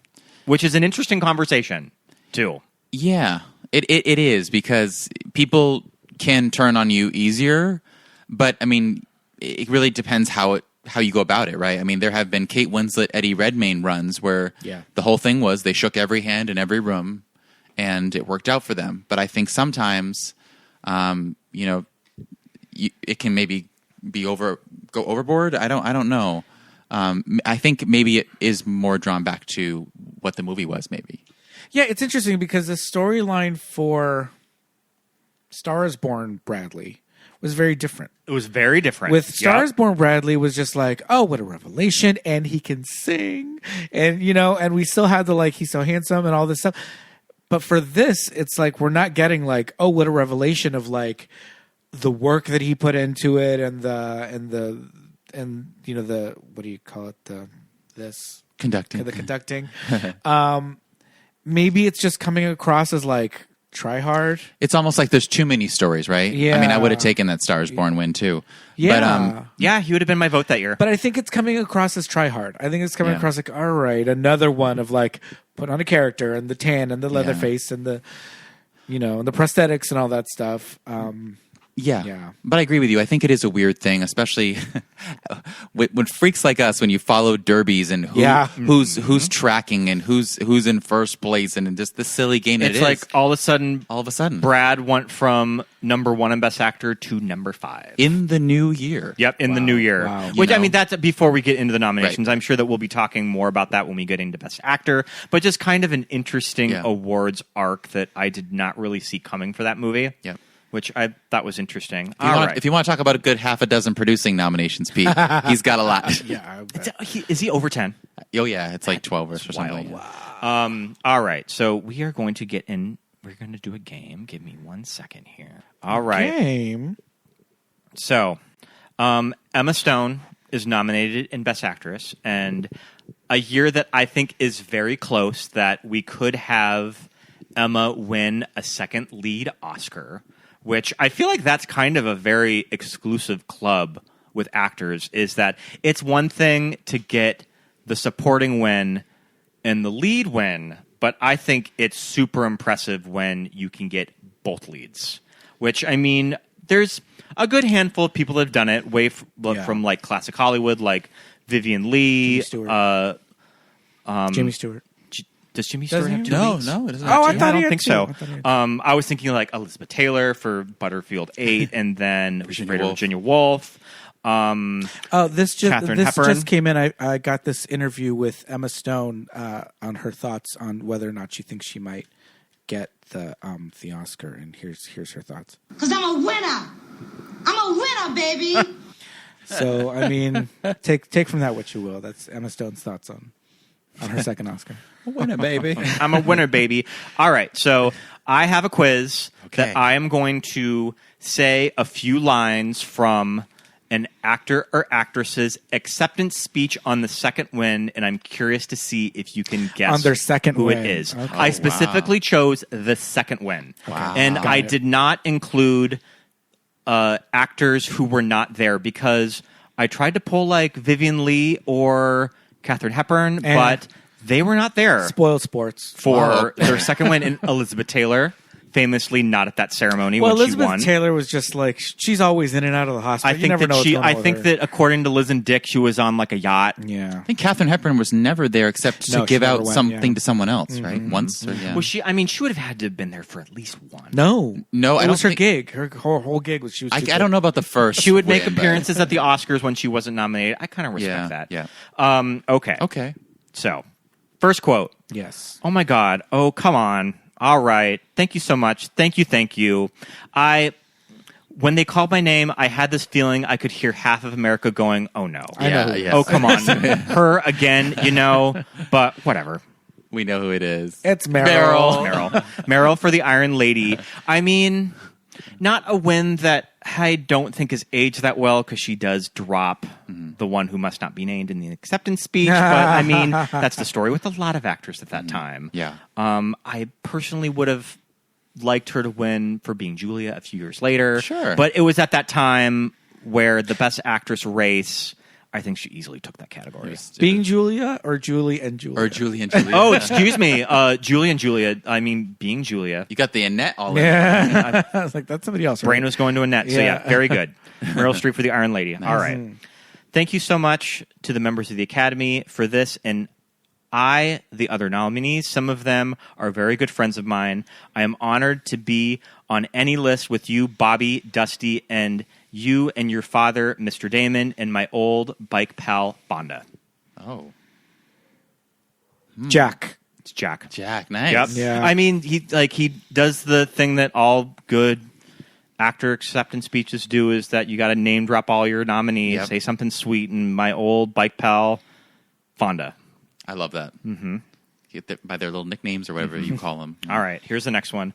which is an interesting conversation too. Yeah, it is, because people can turn on you easier, but I mean, it really depends how you go about it, right? I mean, there have been Kate Winslet, Eddie Redmayne runs where the whole thing was they shook every hand in every room, and it worked out for them. But I think sometimes, it can maybe go overboard. I don't know. I think maybe it is more drawn back to what the movie was. Maybe. Yeah, it's interesting because the storyline for Star is Born Bradley was very different. It was very different. With Stars Born Bradley was just like, oh, what a revelation, and he can sing, and and we still had the he's so handsome and all this stuff. But for this, it's like we're not getting like, oh, what a revelation of like the work that he put into it and the what do you call it, conducting. The conducting. Maybe it's just coming across as like try hard. It's almost like there's too many stories, right? Yeah. I mean, I would have taken that Stars Born win too. Yeah. But, he would have been my vote that year. But I think it's coming across as try hard. I think it's coming across like, all right, another one of like put on a character and the tan and the leather face and the and the prosthetics and all that stuff. Yeah. But I agree with you. I think it is a weird thing, especially when freaks like us, when you follow derbies and who's tracking and who's in first place and just the silly game that it's it is. Like all of a sudden, Brad went from number 1 in Best Actor to number 5 in the new year. Yep, in the new year. Wow. Which I mean, that's before we get into the nominations. Right. I'm sure that we'll be talking more about that when we get into Best Actor. But just kind of an interesting awards arc that I did not really see coming for that movie. Yep. Which I thought was interesting. If you want to talk about a good half a dozen producing nominations, Pete, he's got a lot. Is he over 10? Oh, yeah. It's like 12 or something. Wow. All right. So we are going to get in. We're going to do a game. Give me 1 second here. All right. Game. So Emma Stone is nominated in Best Actress. And a year that I think is very close that we could have Emma win a second lead Oscar, which I feel like that's kind of a very exclusive club with actors, is that it's one thing to get the supporting win and the lead win, but I think it's super impressive when you can get both leads, which, I mean, there's a good handful of people that have done it from like classic Hollywood, like Vivian Lee, Jimmy Stewart. Does Jimmy Stewart have 2 leads? No, it doesn't. I don't think so. I was thinking like Elizabeth Taylor for Butterfield 8, and then Virginia Woolf. This Katharine Hepburn. just came in. I got this interview with Emma Stone on her thoughts on whether or not she thinks she might get the Oscar, and here's her thoughts. Because I'm a winner. I'm a winner, baby. So I mean, take from that what you will. That's Emma Stone's thoughts on her second Oscar. A winner, baby. I'm a winner, baby. All right, so I have a quiz that I am going to say a few lines from an actor or actress's acceptance speech on the second win, and I'm curious to see if you can guess on their second who win. It is. Okay. I specifically chose the second win. Wow. And I did not include actors who were not there because I tried to pull like Vivian Lee or Katharine Hepburn, but they were not there. Spoiled sports. For their second win. And Elizabeth Taylor, famously not at that ceremony when Elizabeth she won. Taylor was just like, she's always in and out of the hospital. I think that according to Liz and Dick, she was on like a yacht. Yeah. I think Katharine Hepburn was never there except to give out something to someone else, Mm-hmm. right? Once? Or, Well, she would have had to have been there for at least one. No, it was her gig. Her whole gig was she was. I don't know about the first. She would make appearances at the Oscars when she wasn't nominated. I kind of respect that. Yeah. Okay. So, first quote. Yes. Oh my God. Oh, come on. All right. Thank you so much. Thank you. When they called my name, I had this feeling I could hear half of America going, oh no. Yes. Oh, come on. Her again, but whatever. We know who it is. It's Meryl. Meryl for the Iron Lady. I mean, not a win that I don't think is aged that well because she does drop the one who must not be named in the acceptance speech. But I mean, that's the story with a lot of actors at that time. Yeah. I personally would have liked her to win for Being Julia a few years later. Sure. But it was at that time where the Best Actress race, I think she easily took that category. Being Julia or Julie and Julia? Or Julie and Julia. Oh, excuse me. Julie and Julia. I mean, Being Julia. You got the Annette all in. I was like, that's somebody else. Brain was going to Annette. So yeah, very good. Meryl Streep for the Iron Lady. Nice. All right. Thank you so much to the members of the Academy for this. And the other nominees, some of them are very good friends of mine. I am honored to be on any list with you, Bobby, Dusty, and you and your father, Mr. Damon, and my old bike pal, Bonda. Oh. Jack. It's Jack. Jack, nice. Yep. Yeah. I mean, he does the thing that all good actor acceptance speeches do is that you got to name drop all your nominees, say something sweet, and my old bike pal, Fonda. I love that. Mm-hmm. By their little nicknames or whatever you call them. All right, here's the next one.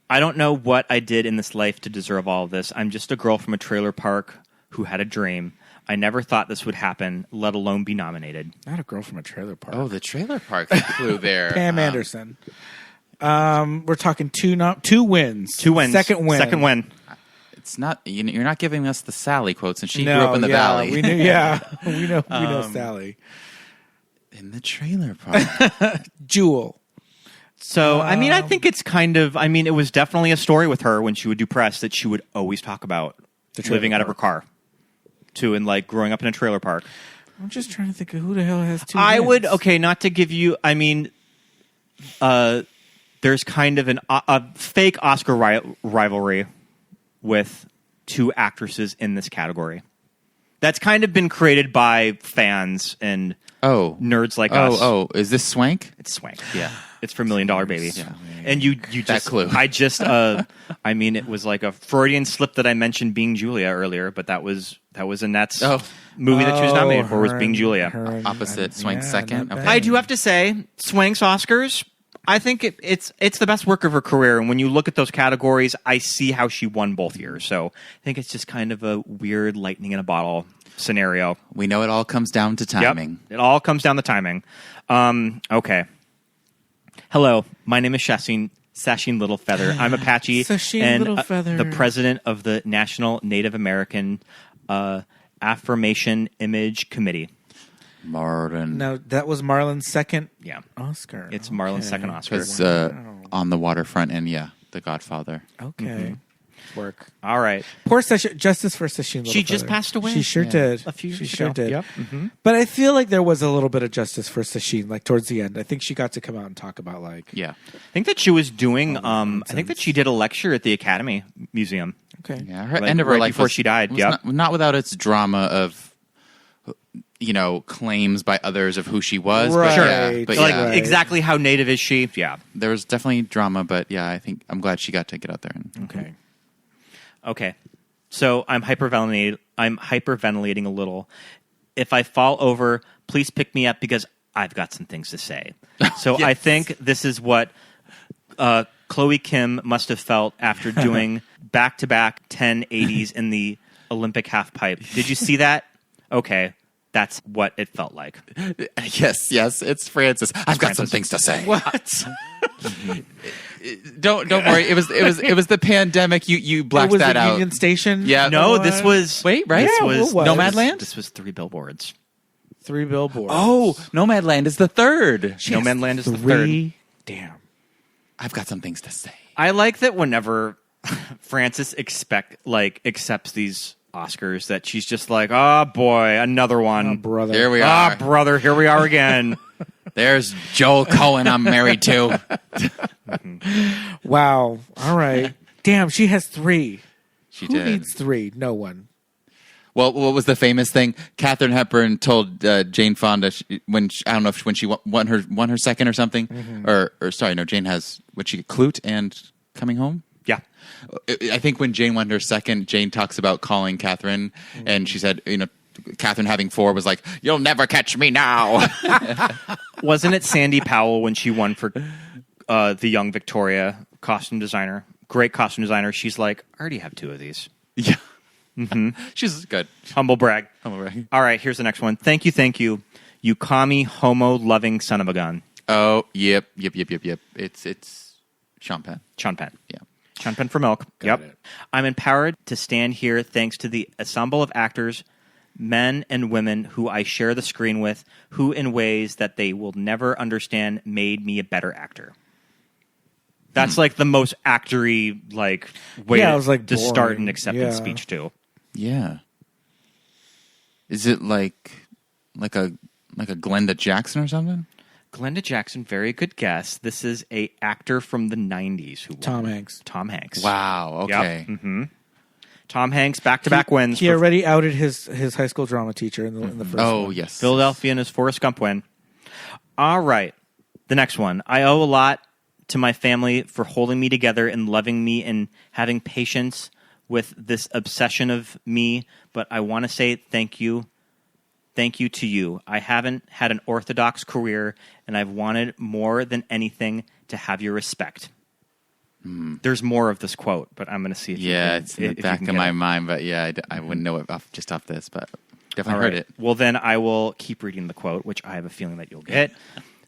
I don't know what I did in this life to deserve all of this. I'm just a girl from a trailer park who had a dream. I never thought this would happen, let alone be nominated. Not a girl from a trailer park. Oh, the trailer park flew there. Pam Anderson. We're talking two wins. 2 wins. Second win. It's not. You're not giving us the Sally quote since she grew up in the valley. We knew. we know Sally in the trailer park. Jewel. So, I think it's kind of. It was definitely a story with her when she would do press that she would always talk about living out of her car. And like growing up in a trailer park. I'm just trying to think of who the hell has 2 I wins. would, not to give you, there's kind of a fake Oscar rivalry with 2 actresses in this category. That's kind of been created by fans and nerds like us. Oh, is this Swank? It's Swank, yeah. It's for $1 Million Baby. Yeah. And you just, that clue. I just, it was like a Freudian slip that I mentioned Being Julia earlier, but that was Annette's movie that she was nominated for was Being Julia. Opposite Swank's second. Okay. I do have to say, Swank's Oscars, I think it's the best work of her career. And when you look at those categories, I see how she won both years. So I think it's just kind of a weird lightning in a bottle scenario. We know it all comes down to timing. Yep, it all comes down to timing. Okay. Hello, my name is Sasheen Littlefeather. I'm Apache and the president of the National Native American Affirmation Image Committee. Marlon. No, that was Marlon's second Oscar. It's Marlon's second Oscar. Because On the Waterfront and The Godfather. Okay. Mm-hmm. Work. All right. Poor Justice for Sasheen Littlefeather. She just passed away. She sure did. A few years She sure ago. did. Yep. Mm-hmm. But I feel like there was a little bit of justice for Sasheen, like towards the end. I think she got to come out and talk about I think that she was doing. I think that she did a lecture at the Academy Museum. Okay. Yeah. Her end of her life before she died. Yeah. Not without its drama of claims by others of who she was. Right. But exactly how native is she? Yeah. There was definitely drama, but I think I'm glad she got to get out there. Okay. So I'm hyperventilating a little. If I fall over, please pick me up because I've got some things to say. So I think this is what Chloe Kim must have felt after doing back-to-back 1080s in the Olympic half pipe. Did you see that? Okay. That's what it felt like. Yes, it's Francis. I've got some things to say. What? Don't worry. It was the pandemic. You blacked that out. Union Station. Yeah. No, this was right. This was Nomadland. This was 3 billboards. 3 billboards. Oh, Nomadland is the third. Nomadland is the third. Damn. I've got some things to say. I like that whenever Frances accepts these Oscars, that she's just like, oh boy, another one. Oh, brother. Here we are. Ah, brother, here we are again. There's Joel Cohen I'm married to. Wow. All right. Damn, she has 3. She Who did. needs 3? No one. Well, what was the famous thing? Katharine Hepburn told Jane Fonda when she won her second or something, Jane has Clute and Coming Home. Yeah, I think when Jane won her second, Jane talks about calling Katharine, and she said, Katharine having 4 was like, "You'll never catch me now." Wasn't it Sandy Powell when she won for the Young Victoria costume designer? Great costume designer. She's like, I already have 2 of these. Yeah. Mm-hmm. She's good. Humble brag. All right, here's the next one. Thank you. You commie, homo-loving son of a gun. Oh, yep. It's Sean Penn. Yeah. Sean Penn for Milk. Got it. I'm empowered to stand here thanks to the ensemble of actors, men and women who I share the screen with, who in ways that they will never understand made me a better actor. That's like the most actory way to start an acceptance speech too. Yeah. Is it like a Glenda Jackson or something? Glenda Jackson, very good guess. This is a actor from the 90s who won. Tom Hanks. Wow, okay. Yep. Mm-hmm. Tom Hanks, back-to-back wins. He already outed his high school drama teacher in the first one. Oh, yes. Philadelphia and his Forrest Gump win. All right. The next one. I owe a lot to my family for holding me together and loving me and having patience with this obsession of me, but I want to say thank you. Thank you to you. I haven't had an orthodox career, and I've wanted more than anything to have your respect. There's more of this quote, but I'm going to see if it's in the back of my mind, but I wouldn't know it off this, but definitely heard it. Well, then I will keep reading the quote, which I have a feeling that you'll get.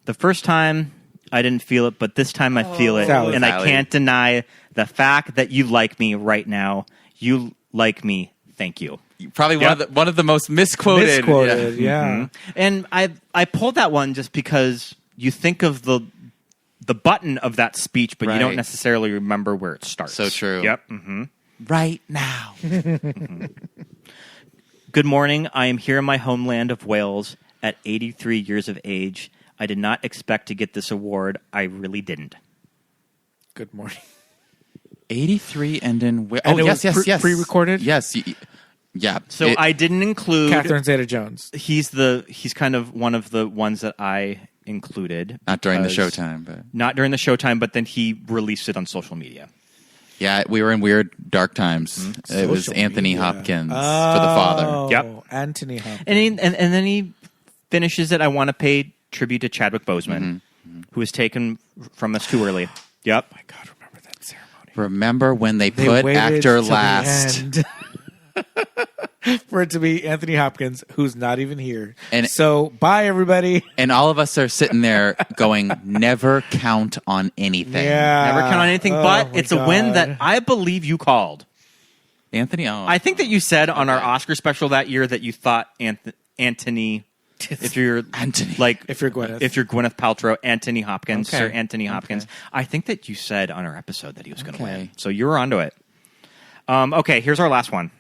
The first time I didn't feel it, but this time I feel it, and I can't deny the fact that you like me right now. You like me. Thank you. Probably one of the most misquoted. Mm-hmm. And I pulled that one just because you think of the button of that speech, but you don't necessarily remember where it starts. So true. Yep. Mm-hmm. Right now. Good morning. I am here in my homeland of Wales at 83 years of age. I did not expect to get this award. I really didn't. Good morning. 83 and in Wales. Oh, yes. Pre-recorded? Yes. Yeah. So I didn't include Catherine Zeta-Jones. He's kind of one of the ones that I included. Not during the showtime, but not during the showtime, but then he released it on social media. Yeah, we were in weird dark times. Mm-hmm. It was Anthony Hopkins for the father. Yep, Anthony Hopkins. And then he finishes it. I want to pay tribute to Chadwick Boseman, who was taken from us too early. Yep. Oh my God, remember that ceremony? Remember when they put actor last? For it to be Anthony Hopkins, who's not even here. And so, bye, everybody. And all of us are sitting there going, never count on anything. Yeah. Never count on anything, but it's a win that I believe you called. Anthony? I think that you said on our Oscar special that year that you thought Anthony... If you're Gwyneth Paltrow, Anthony Hopkins, Sir Anthony Hopkins. I think that you said on our episode that he was going to win. So you were onto it. Okay, here's our last one.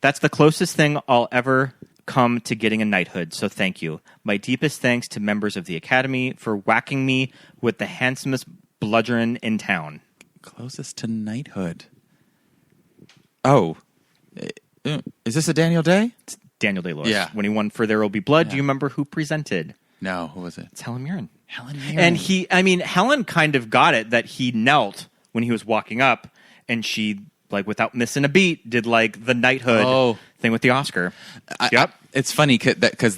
That's the closest thing I'll ever come to getting a knighthood, so thank you. My deepest thanks to members of the Academy for whacking me with the handsomest bludgeon in town. Closest to knighthood. Oh. Is this a Daniel Day? It's Daniel Day-Lewis. Yeah. When he won For There Will Be Blood, do you remember who presented? No, who was it? It's Helen Mirren. And Helen kind of got it that he knelt when he was walking up, and she... without missing a beat, did the knighthood thing with the Oscar. It's funny because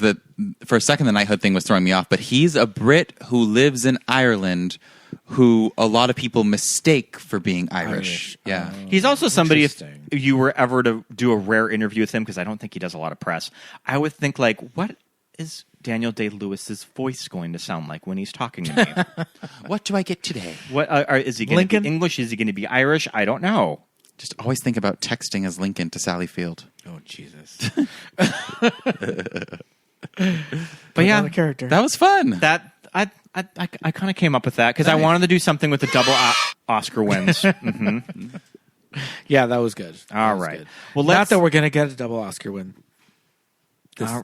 for a second the knighthood thing was throwing me off, but he's a Brit who lives in Ireland who a lot of people mistake for being Irish. Yeah. He's also somebody, if you were ever to do a rare interview with him, because I don't think he does a lot of press, I would think what is Daniel Day-Lewis's voice going to sound like when he's talking to me? What do I get today? What is he going to be English? Is he going to be Irish? I don't know. Just always think about texting as Lincoln to Sally Field. Oh, Jesus. But yeah, character. That was fun. That I kind of came up with that because I wanted to do something with the double Oscar wins. Mm-hmm. Yeah, that was good. All right. Good. Well, not that we're going to get a double Oscar win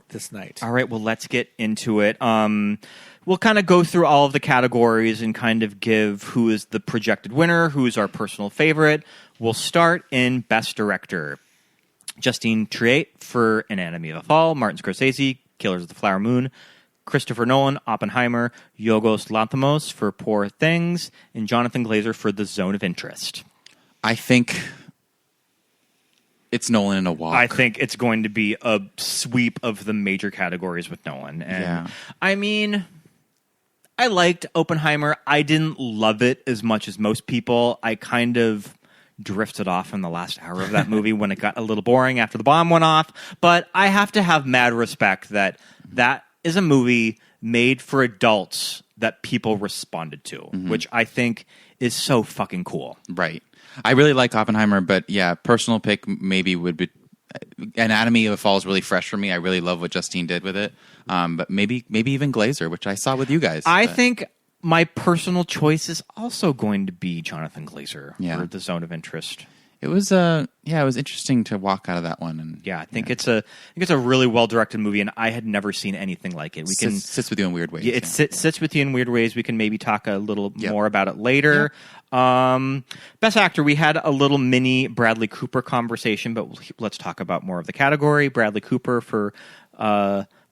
this night. All right. Well, let's get into it. We'll kind of go through all of the categories and kind of give who is the projected winner, who is our personal favorite. We'll start in Best Director. Justine Triet for Anatomy of a Fall, Martin Scorsese, Killers of the Flower Moon, Christopher Nolan, Oppenheimer, Yorgos Lanthimos for Poor Things, and Jonathan Glazer for The Zone of Interest. I think it's Nolan in a walk. I think it's going to be a sweep of the major categories with Nolan. And I liked Oppenheimer. I didn't love it as much as most people. I kind of drifted off in the last hour of that movie when it got a little boring after the bomb went off. But I have to have mad respect that is a movie made for adults that people responded to, which I think is so fucking cool. Right. I really like Oppenheimer, but personal pick maybe would be Anatomy of a Fall is really fresh for me. I really love what Justine did with it. But maybe even Glazer, which I saw with you guys. I think my personal choice is also going to be Jonathan Glazer for The Zone of Interest. It was it was interesting to walk out of that one, and I think it's a really well directed movie, and I had never seen anything like it. Sits with you in weird ways. Yeah, it sits with you in weird ways. We can maybe talk a little more about it later. Best Actor, we had a little mini Bradley Cooper conversation, but let's talk about more of the category. Bradley Cooper for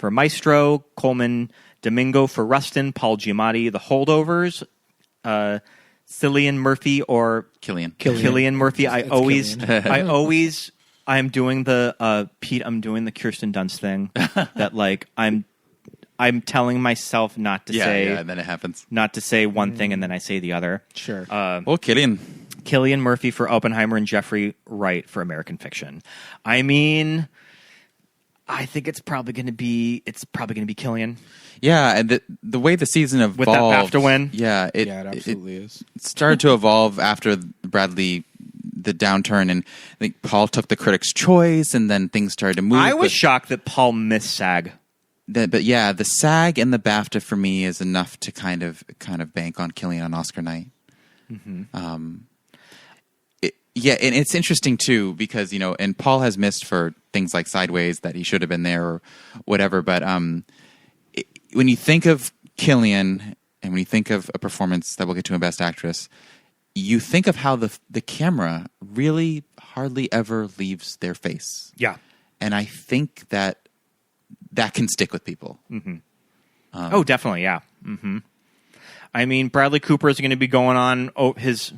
Maestro, Coleman Domingo for Rustin, Paul Giamatti, The Holdovers, Cillian Murphy or Cillian Murphy. I'm doing the Pete. I'm doing the Kirsten Dunst thing. That like I'm telling myself not to say. Yeah, and then it happens. Not to say one thing and then I say the other. Sure. Cillian Murphy for Oppenheimer and Jeffrey Wright for American Fiction. I mean, I think it's probably going to be Cillian. Yeah, and the way the season evolved with that BAFTA win. Yeah, it absolutely is. It started to evolve after Bradley, the downturn, and I think Paul took the Critics' Choice, and then things started to move. I was shocked that Paul missed SAG. But yeah, the SAG and the BAFTA for me is enough to kind of bank on Cillian on Oscar night. Mm-hmm. Yeah, and it's interesting too because and Paul has missed for things like Sideways that he should have been there or whatever. But when you think of Cillian and when you think of a performance that we'll get to in Best Actress, you think of how the camera really hardly ever leaves their face. Yeah, and I think that can stick with people. Mm-hmm. Definitely, yeah. Mm-hmm. I mean, Bradley Cooper is going to be going on his.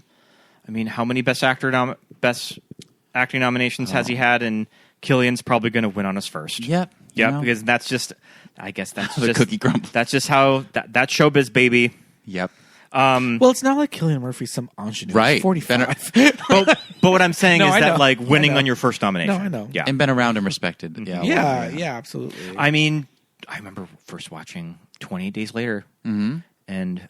I mean, how many Best Acting nominations has he had? And Cillian's probably going to win on his first. Yep. Because that's just, I guess that's the just cookie crumble. That's just how that's showbiz, baby. Yep. Well, it's not like Cillian Murphy's some ingenue. Right. He's 45. but what I'm saying is that like winning on your first nomination. No, I know. Yeah. And been around and respected. Mm-hmm. Yeah, absolutely. I mean, I remember first watching 28 Days Later and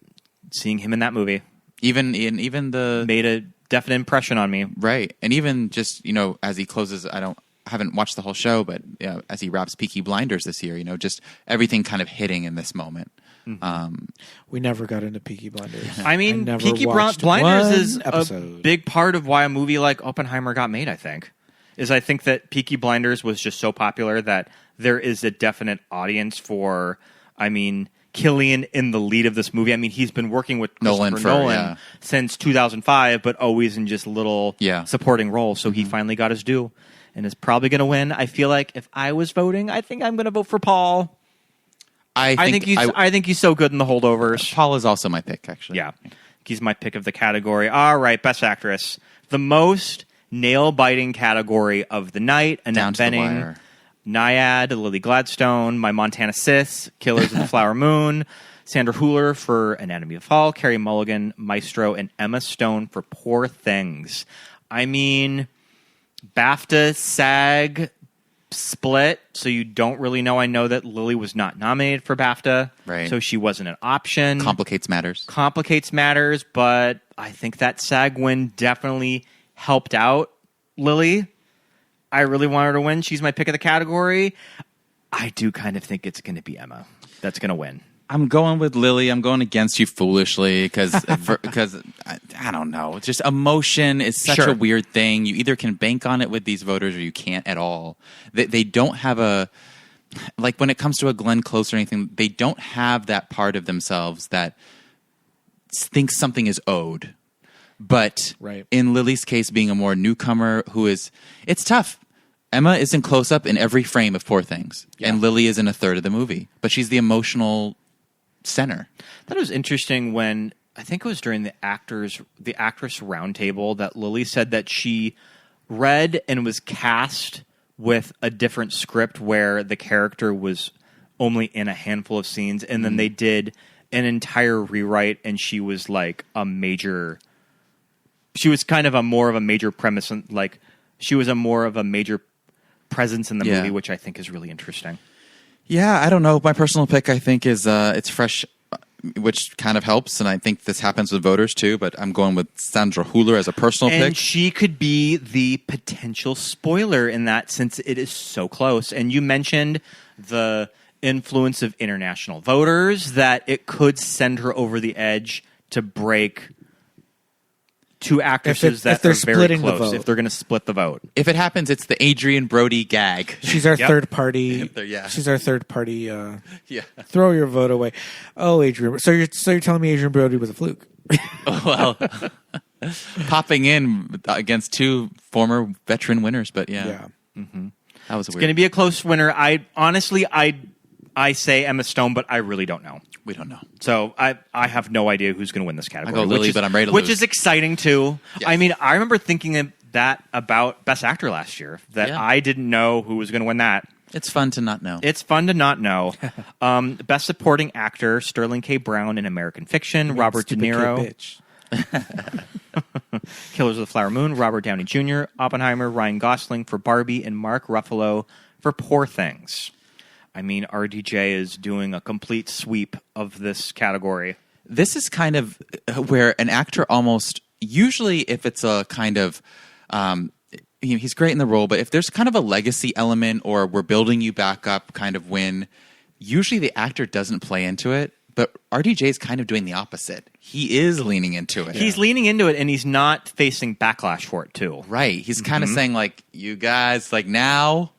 seeing him in that movie. Even the made a definite impression on me. Right. And even just, as he closes, I haven't watched the whole show, but as he wraps Peaky Blinders this year, just everything kind of hitting in this moment. Mm-hmm. We never got into Peaky Blinders. I mean, Peaky Blinders is a big part of why a movie like Oppenheimer got made, I think. I think that Peaky Blinders was just so popular that there is a definite audience for, Cillian in the lead of this movie. I mean, he's been working with Nolan since 2005, but always in just little supporting roles. So he finally got his due and is probably going to win. I feel like if I was voting, I think I'm going to vote for Paul. I think he's so good in The Holdovers. Paul is also my pick, actually. Yeah, he's my pick of the category. All right, Best Actress, the most nail-biting category of the night. Annette Bening. Naiad, Lily Gladstone, My Montana Sis, Killers of the Flower Moon, Sandra Hüller for Anatomy of a Fall, Carey Mulligan, Maestro, and Emma Stone for Poor Things. I mean, BAFTA, SAG split, so you don't really know. I know that Lily was not nominated for BAFTA, right? So she wasn't an option. Complicates matters, but I think that SAG win definitely helped out Lily. I really want her to win. She's my pick of the category. I do kind of think it's going to be Emma that's going to win. I'm going with Lily. I'm going against you foolishly because I don't know. It's just emotion is such a weird thing. You either can bank on it with these voters or you can't at all. They don't have like when it comes to a Glenn Close or anything, they don't have that part of themselves that thinks something is owed. But in Lily's case, being a more newcomer it's tough. Emma is in close-up in every frame of Poor Things, and Lily is in a third of the movie. But she's the emotional center. That was interesting when, I think it was during the actress roundtable, that Lily said that she read and was cast with a different script where the character was only in a handful of scenes, and then they did an entire rewrite, and she was like she was kind of more of a major premise, and like she was more of a major presence in the movie, which I think is really interesting. Yeah, I don't know. My personal pick, I think, is it's fresh, which kind of helps, and I think this happens with voters too. But I'm going with Sandra Hüller as a personal pick. And she could be the potential spoiler in that, since it is so close. And you mentioned the influence of international voters, that it could send her over the edge to break two actresses that are very close, if they're going to split the vote. If it happens, it's the Adrian Brody gag. She's our third party. She's our third party. Throw your vote away. Oh, Adrian. So you're telling me Adrian Brody was a fluke? Well, popping in against two former veteran winners, but Mm-hmm. that was It's going to be a close winner. I I say Emma Stone, but I really don't know. We don't know. So I have no idea who's going to win this category. I go Lily, but I'm ready to lose. Which is exciting, too. Yes. I mean, I remember thinking that about Best Actor last year, that I didn't know who was going to win that. It's fun to not know. It's fun to not know. Best Supporting Actor, Sterling K. Brown in American Fiction, Robert De Niro. Killers of the Flower Moon, Robert Downey Jr., Oppenheimer, Ryan Gosling for Barbie, and Mark Ruffalo for Poor Things. I mean, RDJ is doing a complete sweep of this category. This is kind of where an actor almost, usually if it's a kind of, he's great in the role, but if there's kind of a legacy element or we're building you back up kind of win, usually the actor doesn't play into it. But RDJ is kind of doing the opposite. He is leaning into it. He's leaning into it, and he's not facing backlash for it, too. Right. He's kind of saying, like, you guys, like, now,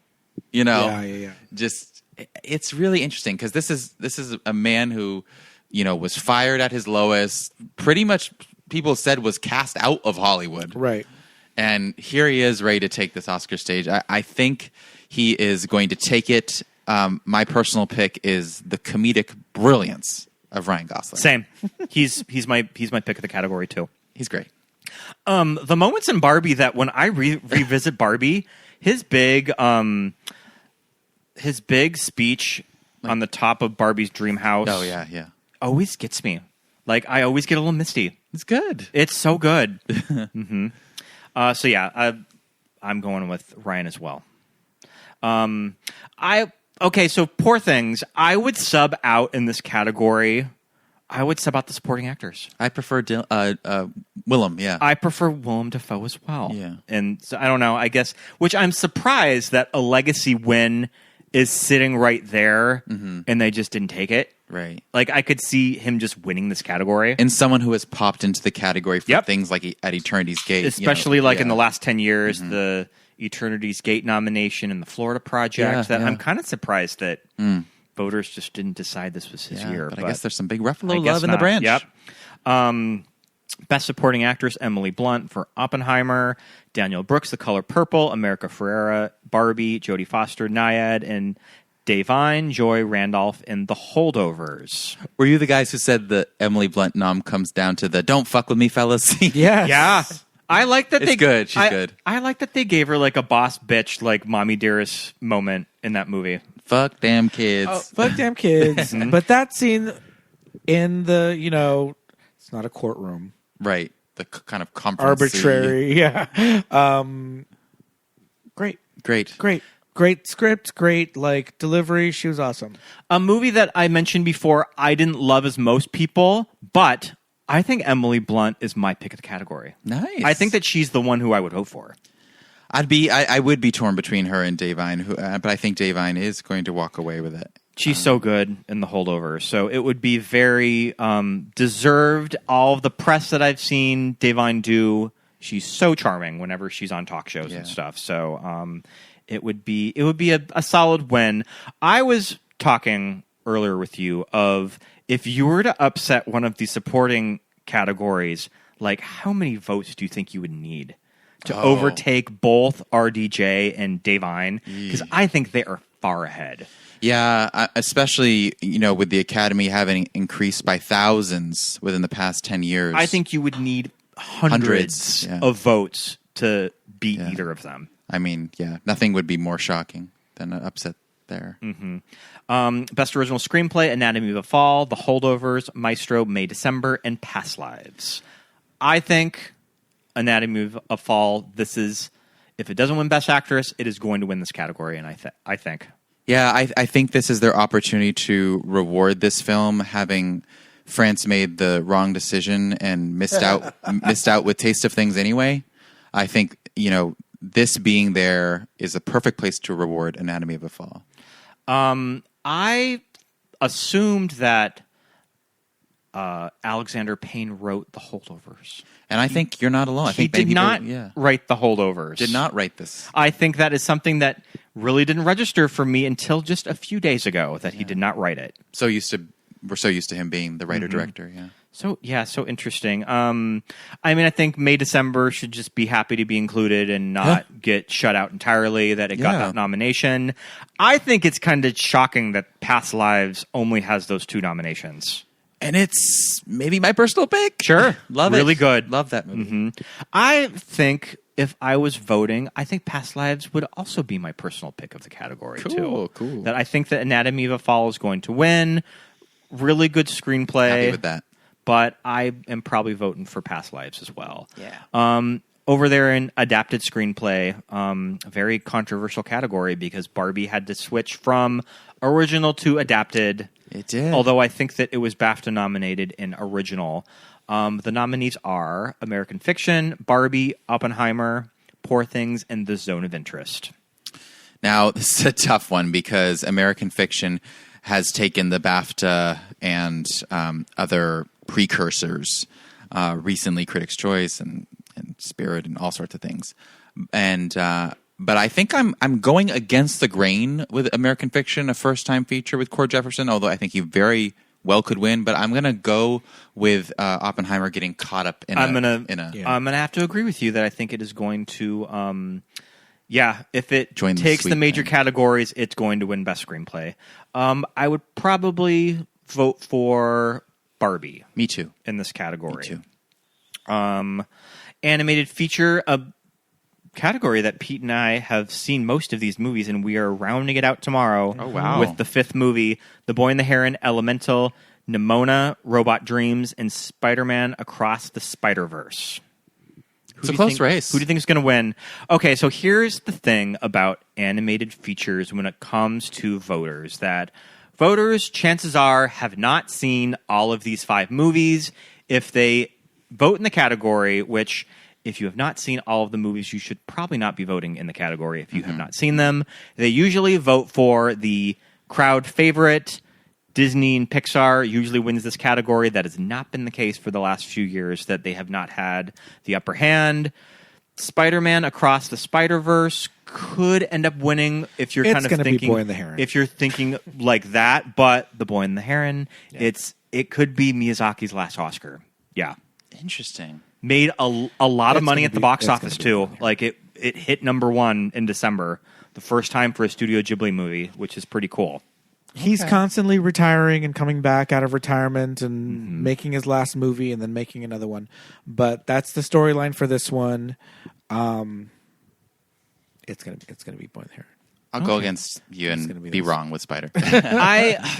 you know, just, it's really interesting because this is a man who, you know, was fired at his lowest, pretty much people said was cast out of Hollywood. Right. And here he is ready to take this Oscar stage. I think he is going to take it. My personal pick is the comedic brilliance of Ryan Gosling. Same. He's my pick of the category too. He's great. The moments in Barbie that when I revisit Barbie, his big speech on the top of Barbie's dream house. Oh yeah. Always gets me. Like I always get a little misty. It's good. It's so good. So yeah, I'm going with Ryan as well. Okay, so Poor Things, I would sub out in this category. I would sub out the supporting actors. I prefer Willem, yeah. I prefer Willem Dafoe as well. Yeah. And so, I don't know, I guess, which I'm surprised that a legacy win is sitting right there and they just didn't take it. Right. Like, I could see him just winning this category. And someone who has popped into the category for things like at Eternity's Gate. Especially in the last 10 years, the Eternity's Gate nomination and the Florida Project. I'm kind of surprised that voters just didn't decide this was his year. But I guess there's some big Ruffalo love in the branch. Yep. Best Supporting Actress, Emily Blunt for Oppenheimer, Daniel Brooks, The Color Purple, America Ferrera, Barbie, Jodie Foster, Naiad, and Davine Joy Randolph in The Holdovers. Were you the guys who said the Emily Blunt nom comes down to the "Don't fuck with me, fellas"? Yes. Yeah. I like that. It's good. She's good. I like that they gave her like a boss bitch, like mommy dearest moment in that movie. Fuck damn kids. Oh, fuck damn kids. But that scene in the, it's not a courtroom. Right. The kind of conference. Arbitrary. Yeah. Great script. Great delivery. She was awesome. A movie that I mentioned before I didn't love as most people, but I think Emily Blunt is my pick of the category. Nice. I think that she's the one who I would vote for. I would be torn between her and Davine, but I think Davine is going to walk away with it. She's so good in The Holdovers, so it would be very deserved. All of the press that I've seen Davine do, she's so charming whenever she's on talk shows and stuff. So it would be a solid win. I was talking earlier with you of if you were to upset one of the supporting categories, like how many votes do you think you would need to overtake both RDJ and Davine? Because I think they are far ahead. Yeah, especially, with the Academy having increased by thousands within the past 10 years. I think you would need hundreds of votes to beat either of them. I mean, nothing would be more shocking than an upset there. Best Original Screenplay, Anatomy of a Fall, The Holdovers, Maestro, May, December, and Past Lives. I think Anatomy of a Fall, if it doesn't win Best Actress, it is going to win this category, and I think. Yeah, I think this is their opportunity to reward this film, having France made the wrong decision and missed out with Taste of Things anyway. I think, this being there is a perfect place to reward Anatomy of a Fall. I assumed that Alexander Payne wrote The Holdovers. And I think you're not alone. I think he did not write The Holdovers. Did not write this. I think that is something that really didn't register for me until just a few days ago, that he did not write it. So used to we're so used to him being the writer-director, So interesting. I think May December should just be happy to be included and not get shut out entirely that it got that nomination. I think it's kind of shocking that Past Lives only has those 2 nominations. And it's maybe my personal pick. Sure. Love it. Really good. Love that movie. I think if I was voting, I think Past Lives would also be my personal pick of the category too. Cool. That I think that Anatomy of a Fall is going to win. Really good screenplay. Happy with that. But I am probably voting for Past Lives as well. Yeah. Over there in adapted screenplay, a very controversial category because Barbie had to switch from original to adapted. It did. Although I think that it was BAFTA nominated in original. The nominees are American Fiction, Barbie, Oppenheimer, Poor Things, and The Zone of Interest. Now, this is a tough one because American Fiction has taken the BAFTA and other precursors, recently Critics' Choice and Spirit and all sorts of things. And but I think I'm going against the grain with American Fiction, a first-time feature with Cord Jefferson, although I think he very well could win. But I'm going to go with Oppenheimer getting caught up in I'm gonna have to agree with you that I think it is going to if it takes the major categories, it's going to win Best Screenplay. I would probably vote for Barbie. Me too. In this category. Me too. Animated feature, a category that Pete and I have seen most of these movies, and we are rounding it out tomorrow. Oh, wow. With the 5th movie, The Boy and the Heron, Elemental, Nimona, Robot Dreams, and Spider-Man Across the Spider-Verse. It's a close race. Who do you think is going to win? Okay, so here's the thing about animated features when it comes to voters, that voters, chances are, have not seen all of these 5 movies. If they vote in the category, which if you have not seen all of the movies, you should probably not be voting in the category if you have not seen them. They usually vote for the crowd favorite. Disney and Pixar usually wins this category. That has not been the case for the last few years, that they have not had the upper hand. Spider-Man Across the Spider-Verse could end up winning if you're kind of thinking be Boy and the Heron. If you're thinking like that, but The Boy and the Heron, it could be Miyazaki's last Oscar. Yeah. Interesting. Made a lot of money at the box office too. Like it hit #1 in December, the first time for a Studio Ghibli movie, which is pretty cool. He's constantly retiring and coming back out of retirement and making his last movie and then making another one. But that's the storyline for this one. It's gonna be Boy and the Heron. I'll go against you and be wrong with Spider.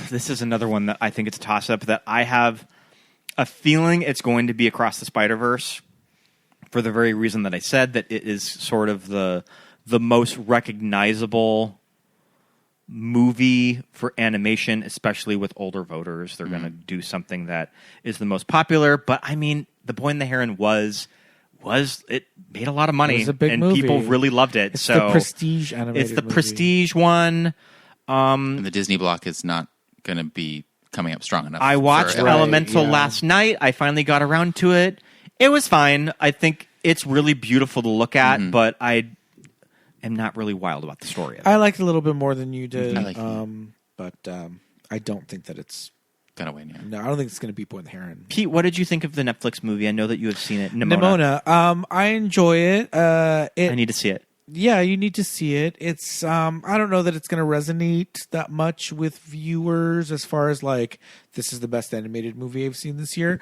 This is another one that I think it's a toss-up, that I have a feeling it's going to be Across the Spider-Verse for the very reason that I said, that it is sort of the most recognizable movie for animation, especially with older voters. They're going to do something that is the most popular. But I mean, The Boy and the Heron it made a lot of money, It was a big and movie. people really loved it. It's so the prestige animated It's the movie. prestige one. And the Disney block is not going to be coming up strong enough. I watched for Elemental last night. I finally got around to it. It was fine. I think it's really beautiful to look at, but I am not really wild about the story of it. I liked it a little bit more than you did, I like but I don't think that it's gonna win. Yeah. No, I don't think it's going to be Boy and the Heron. Pete, what did you think of the Netflix movie? I know that you have seen it. Nimona. I enjoy it. I need to see it. Yeah, you need to see it. It's I don't know that it's going to resonate that much with viewers as far as like this is the best animated movie I've seen this year.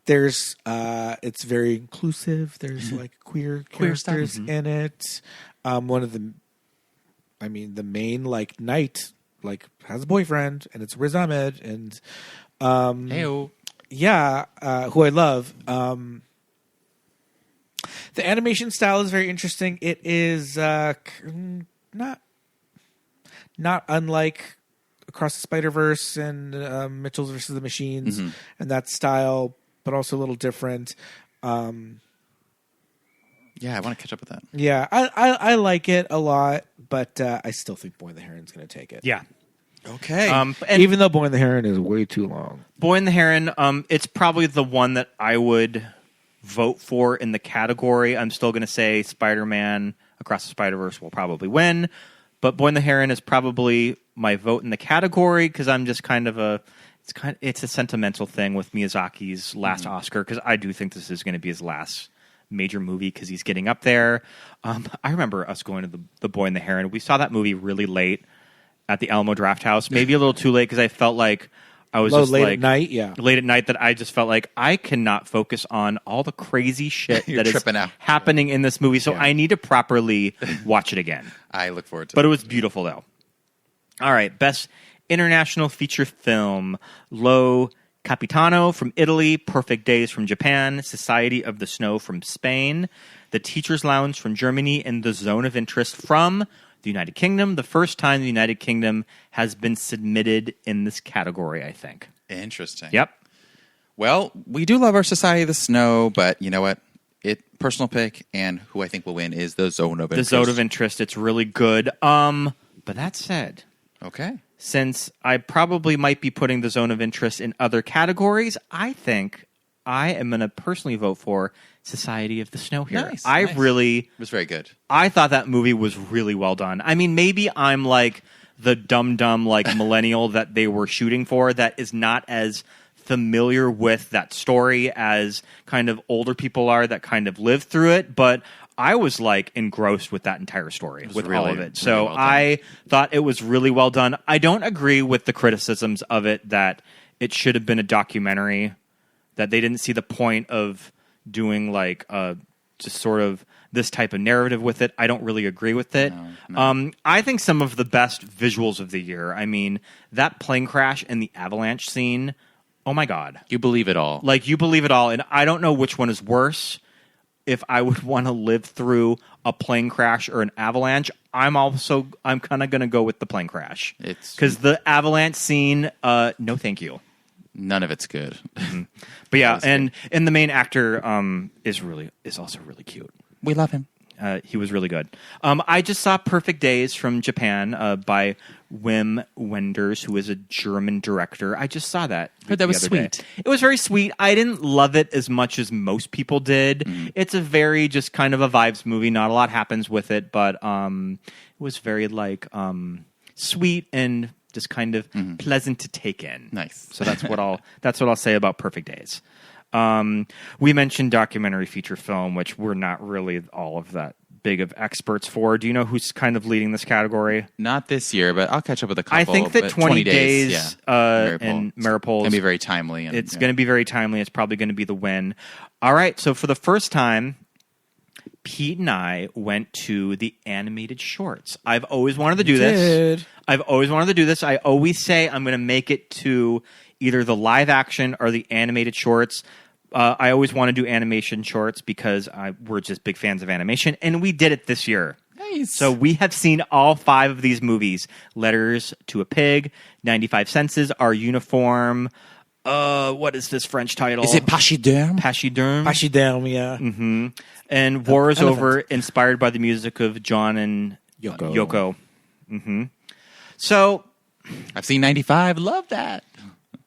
There's it's very inclusive. There's like queer characters in it. One of the main like knight like has a boyfriend, and it's Riz Ahmed, and who I love. The animation style is very interesting. It is not unlike Across the Spider-Verse and Mitchell's versus the Machines and that style, but also a little different. Yeah, I want to catch up with that. Yeah, I like it a lot, but I still think Boy and the Heron's going to take it. Yeah. Okay. Even though Boy and the Heron is way too long. Boy and the Heron, it's probably the one that I would vote for in the category. I'm still going to say Spider-Man Across the Spider-Verse will probably win, But Boy and the Heron is probably my vote in the category because I'm just it's a sentimental thing with Miyazaki's last Oscar because I do think this is going to be his last major movie because he's getting up there. I remember us going to the Boy and the Heron. We saw that movie really late at the Alamo Drafthouse, maybe a little too late because I felt like I was just late at night, yeah. Late at night that I just felt like I cannot focus on all the crazy shit that is happening in this movie. So I need to properly watch it again. I look forward to it. But it was beautiful, though. All right. Best International Feature Film. Lo Capitano from Italy. Perfect Days from Japan. Society of the Snow from Spain. The Teacher's Lounge from Germany. And The Zone of Interest from the United Kingdom. The first time the United Kingdom has been submitted in this category, I think. Interesting. Yep. Well, we do love our Society of the Snow, but you know what? Personal pick, and who I think will win is The Zone of Interest. The Zone of Interest. It's really good. But that said, okay, since I probably might be putting The Zone of Interest in other categories, I think I am going to personally vote for Society of the Snow here. Nice. It was very good. I thought that movie was really well done. I mean, maybe I'm like the dumb like millennial that they were shooting for that is not as familiar with that story as kind of older people are that kind of lived through it, but I was like engrossed with that entire story, with all of it. So well I thought it was really well done. I don't agree with the criticisms of it that it should have been a documentary, that they didn't see the point of doing like just sort of this type of narrative with it. I don't really agree with it. No. I think some of the best visuals of the year, I mean, that plane crash and the avalanche scene, oh my God. You believe it all. Like, you believe it all. And I don't know which one is worse. If I would want to live through a plane crash or an avalanche, I'm kind of going to go with the plane crash. Because the avalanche scene, no thank you. None of it's good. But yeah, and the main actor is also really cute. We love him. He was really good. I just saw Perfect Days from Japan by Wim Wenders, who is a German director. I just saw that. Heard that was sweet. It was very sweet. I didn't love it as much as most people did. It's a very just kind of a vibes movie. Not a lot happens with it, but it was very like sweet and just kind of pleasant to take in. Nice. So that's what I'll say about Perfect Days. We mentioned documentary feature film, which we're not really all of that big of experts for. Do you know who's kind of leading this category? Not this year, but I'll catch up with a couple. I think that 20 Days and Maripol going to be very timely. It's going to be very timely. It's probably going to be the win. All right, so for the first time, Pete and I went to the animated shorts. I've always wanted to do this. I've always wanted to do this. I always say I'm going to make it to either the live action or the animated shorts. I always want to do animation shorts because we're just big fans of animation, and we did it this year. Nice. So we have seen all 5 of these movies. Letters to a Pig, 95 Senses, Our Uniform. What is this French title? Is it Pachyderme? Pachyderme, yeah. Mm-hmm. And War is Over, inspired by the music of John and Yoko. Mm-hmm. So I've seen 95. Love that.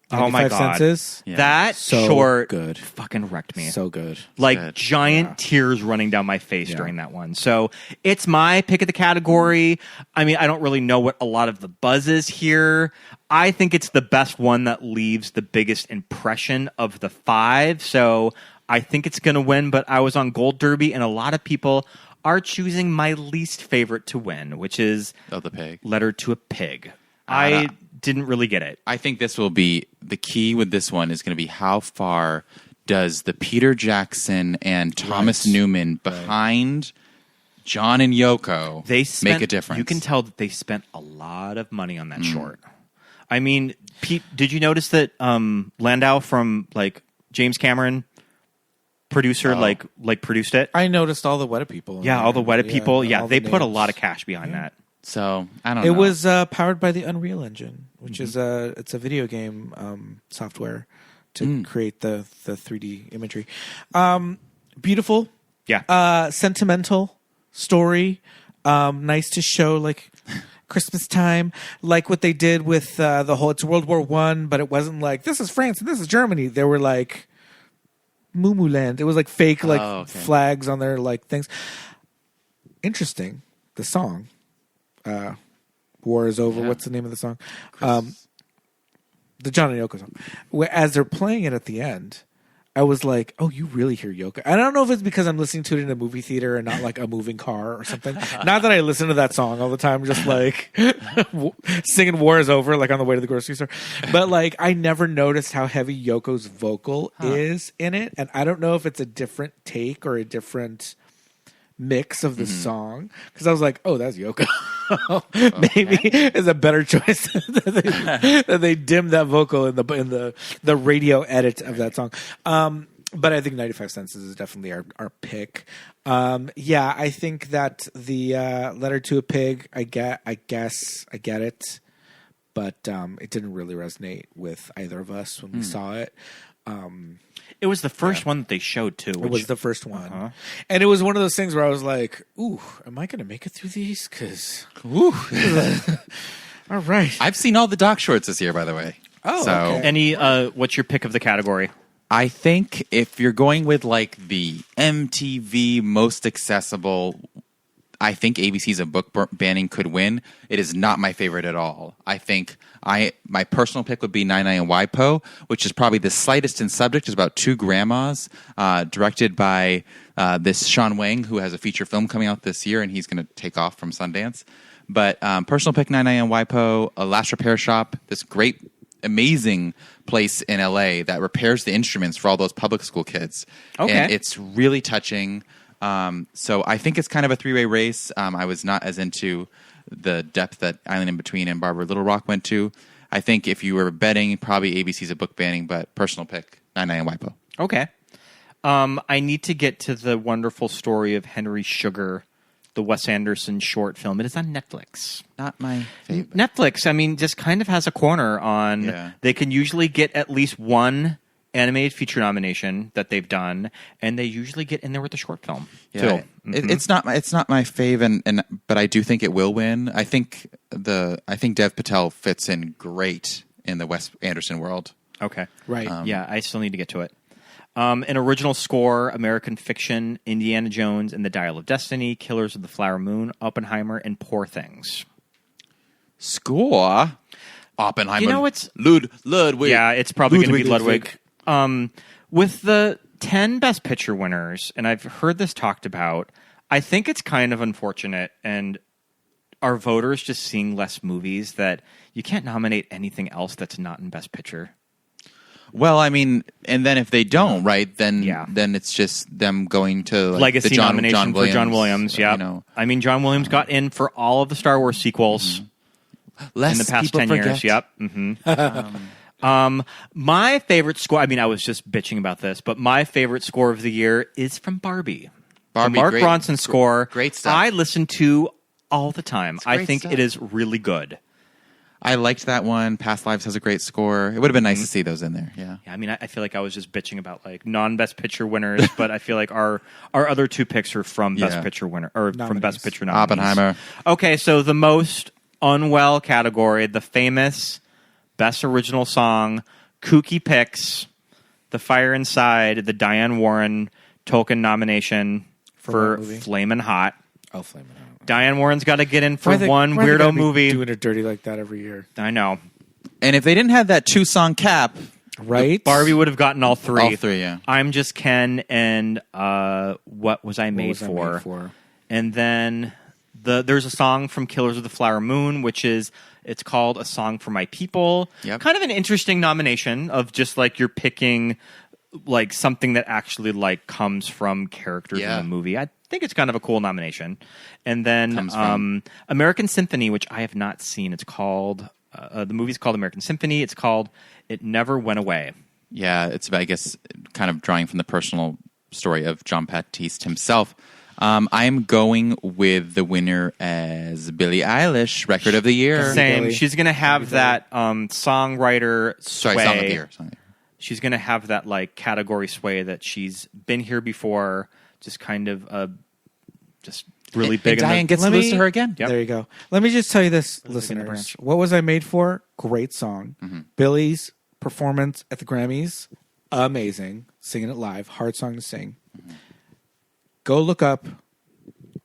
Oh my God. Senses? Yeah. That so short good. Fucking wrecked me. So good. Like giant tears running down my face during that one. So it's my pick of the category. I mean, I don't really know what a lot of the buzz is here. I think it's the best one that leaves the biggest impression of the 5. So I think it's going to win, but I was on Gold Derby and a lot of people are choosing my least favorite to win, which is the Pig. Letter to a Pig. I didn't really get it. I think this will be the key with this one is going to be how far does the Peter Jackson and Thomas Newman behind John and Yoko make a difference? You can tell that they spent a lot of money on that short. I mean, Pete, did you notice that Landau from like James Cameron, producer, like produced it? I noticed all the Weta people. Yeah, all the Weta people. Yeah, they put a lot of cash behind that. So I don't know. It was powered by the Unreal Engine, which is it's a video game software to create the 3D imagery. Beautiful, sentimental story. Nice to show like Christmas time, like what they did with the whole. It's World War I, but it wasn't like this is France and this is Germany. They were like Moo Land. It was like fake flags on their like things. Interesting. The song. War is Over. Yeah. What's the name of the song? The John and Yoko song. As they're playing it at the end, I was like, oh, you really hear Yoko. I don't know if it's because I'm listening to it in a movie theater and not like a moving car or something. Not that I listen to that song all the time, just like singing War is Over, like on the way to the grocery store. But like, I never noticed how heavy Yoko's vocal is in it. And I don't know if it's a different take or a different mix of the song, because I was like, oh, that's Yoko. Maybe it's a better choice that they dim that vocal in the radio edit of that song. But I think 95 Cents is definitely our pick. I think that the Letter to a Pig, I guess I get it, but it didn't really resonate with either of us when we saw it. It was the first one that they showed too. It was the first one, and it was one of those things where I was like, "Ooh, am I going to make it through these?" Because, all right. I've seen all the doc shorts this year, by the way. Oh, so okay. Any? What's your pick of the category? I think if you're going with like the MTV most accessible, I think ABC's A Book Banning could win. It is not my favorite at all. I think my personal pick would be 99 and WIPO, which is probably the slightest in subject. It's about two grandmas, directed by this Sean Wang, who has a feature film coming out this year, and he's going to take off from Sundance. But personal pick 99 and WIPO, A Last Repair Shop, this great, amazing place in LA that repairs the instruments for all those public school kids. Okay. And it's really touching. So I think it's kind of a three-way race. I was not as into the depth that Island in Between and Barbara Little Rock went to. I think if you were betting, probably ABC's A Book Banning, but personal pick, 99 and WIPO. Okay. I need to get to the wonderful story of Henry Sugar, the Wes Anderson short film. It is on Netflix. Not my favorite. Netflix, I mean, just kind of has a corner on... Yeah. They can usually get at least one animated feature nomination that they've done, and they usually get in there with the short film too. It's not my fave, but I do think it will win. I think Dev Patel fits in great in the Wes Anderson world. Okay, right? I still need to get to it. An original score: American Fiction, Indiana Jones and the Dial of Destiny, Killers of the Flower Moon, Oppenheimer, and Poor Things. Score: Oppenheimer. You know, it's Ludwig. Yeah, it's probably going to be Ludwig. With the 10 Best Picture winners, and I've heard this talked about, I think it's kind of unfortunate, and our voters just seeing less movies, that you can't nominate anything else that's not in Best Picture. Well, I mean, and then if they don't, right, then it's just them going to like, Legacy the John nomination Williams, for John Williams. Yeah, you know. I mean, John Williams got in for all of the Star Wars sequels in the past 10 years. Yep. My favorite score, I mean, I was just bitching about this, but my favorite score of the year is from Barbie. The Mark Ronson score. Great stuff. I listen to all the time. I think stuff. it is really good. I liked that one. Past Lives has a great score. It would have been nice to see those in there. Yeah. I mean, I feel like I was just bitching about like non-Best Picture winners, but I feel like our other two picks are from Best Picture winner or from Best Picture nominees. Oppenheimer. Okay, so the most unwell category, the famous Best Original Song, kooky picks, The Fire Inside, the Diane Warren Tolkien nomination for Flamin' Hot. Oh, Flamin' Hot. Diane Warren's got to get in for one weirdo movie. Doing it dirty like that every year. I know. And if they didn't have that 2-song cap, right? Barbie would have gotten all three. All three, yeah. I'm Just Ken and What Was I Made For? And then there's a song from Killers of the Flower Moon, it's called A Song for My People. Yep. Kind of an interesting nomination of just like you're picking like something that actually like comes from characters in the movie. I think it's kind of a cool nomination. And then American Symphony, which I have not seen. It's called the movie's called American Symphony. It's called It Never Went Away. Yeah, it's I guess kind of drawing from the personal story of John Baptiste himself. I'm going with the winner as Billie Eilish, Record of the Year. Same. She's going to have that songwriter sway. Sorry, Song of the Year. She's going to have that like category sway that she's been here before. Just kind of just really big. And Diane gets to lose to her again. Yep. There you go. Let me just tell you this, listeners. What Was I Made For? Great song. Mm-hmm. Billie's performance at the Grammys, amazing. Singing it live, hard song to sing. Go look up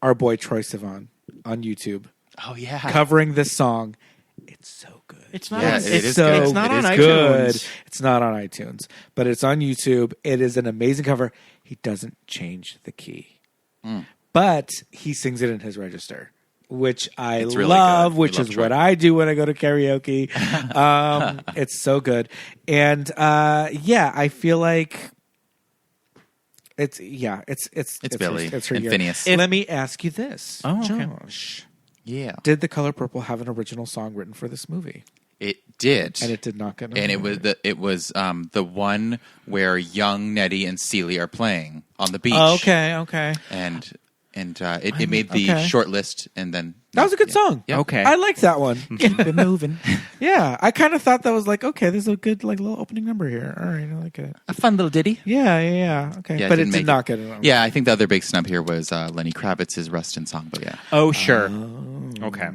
our boy Troye Sivan on YouTube. Oh yeah, covering this song. It's so good. It's not. Yeah, on, it is so, good. It's not It on is iTunes. Good. It's not on iTunes, but it's on YouTube. It is an amazing cover. He doesn't change the key, but he sings it in his register, which I It's really love, good. which We love is Troy. what I do when I go to karaoke. It's so good. And I feel like it's Billy it's her and year. Phineas. Let me ask you this, Oh, okay. Josh. Yeah. Did The Color Purple have an original song written for this movie? It did. And it did not get And nominated. it was the one where young Nettie and Celie are playing on the beach. Oh, okay. And it made the short list, and then That was a good song. Yeah. Okay. I liked that one. Keep it moving. Yeah, I kind of thought that was like, okay, there's a good like little opening number here. All right, I like it. a fun little ditty. Yeah. Okay, Yeah, but it didn't did make not get it. Yeah, I think the other big snub here was Lenny Kravitz's Rustin song, but yeah. Oh, sure. Okay.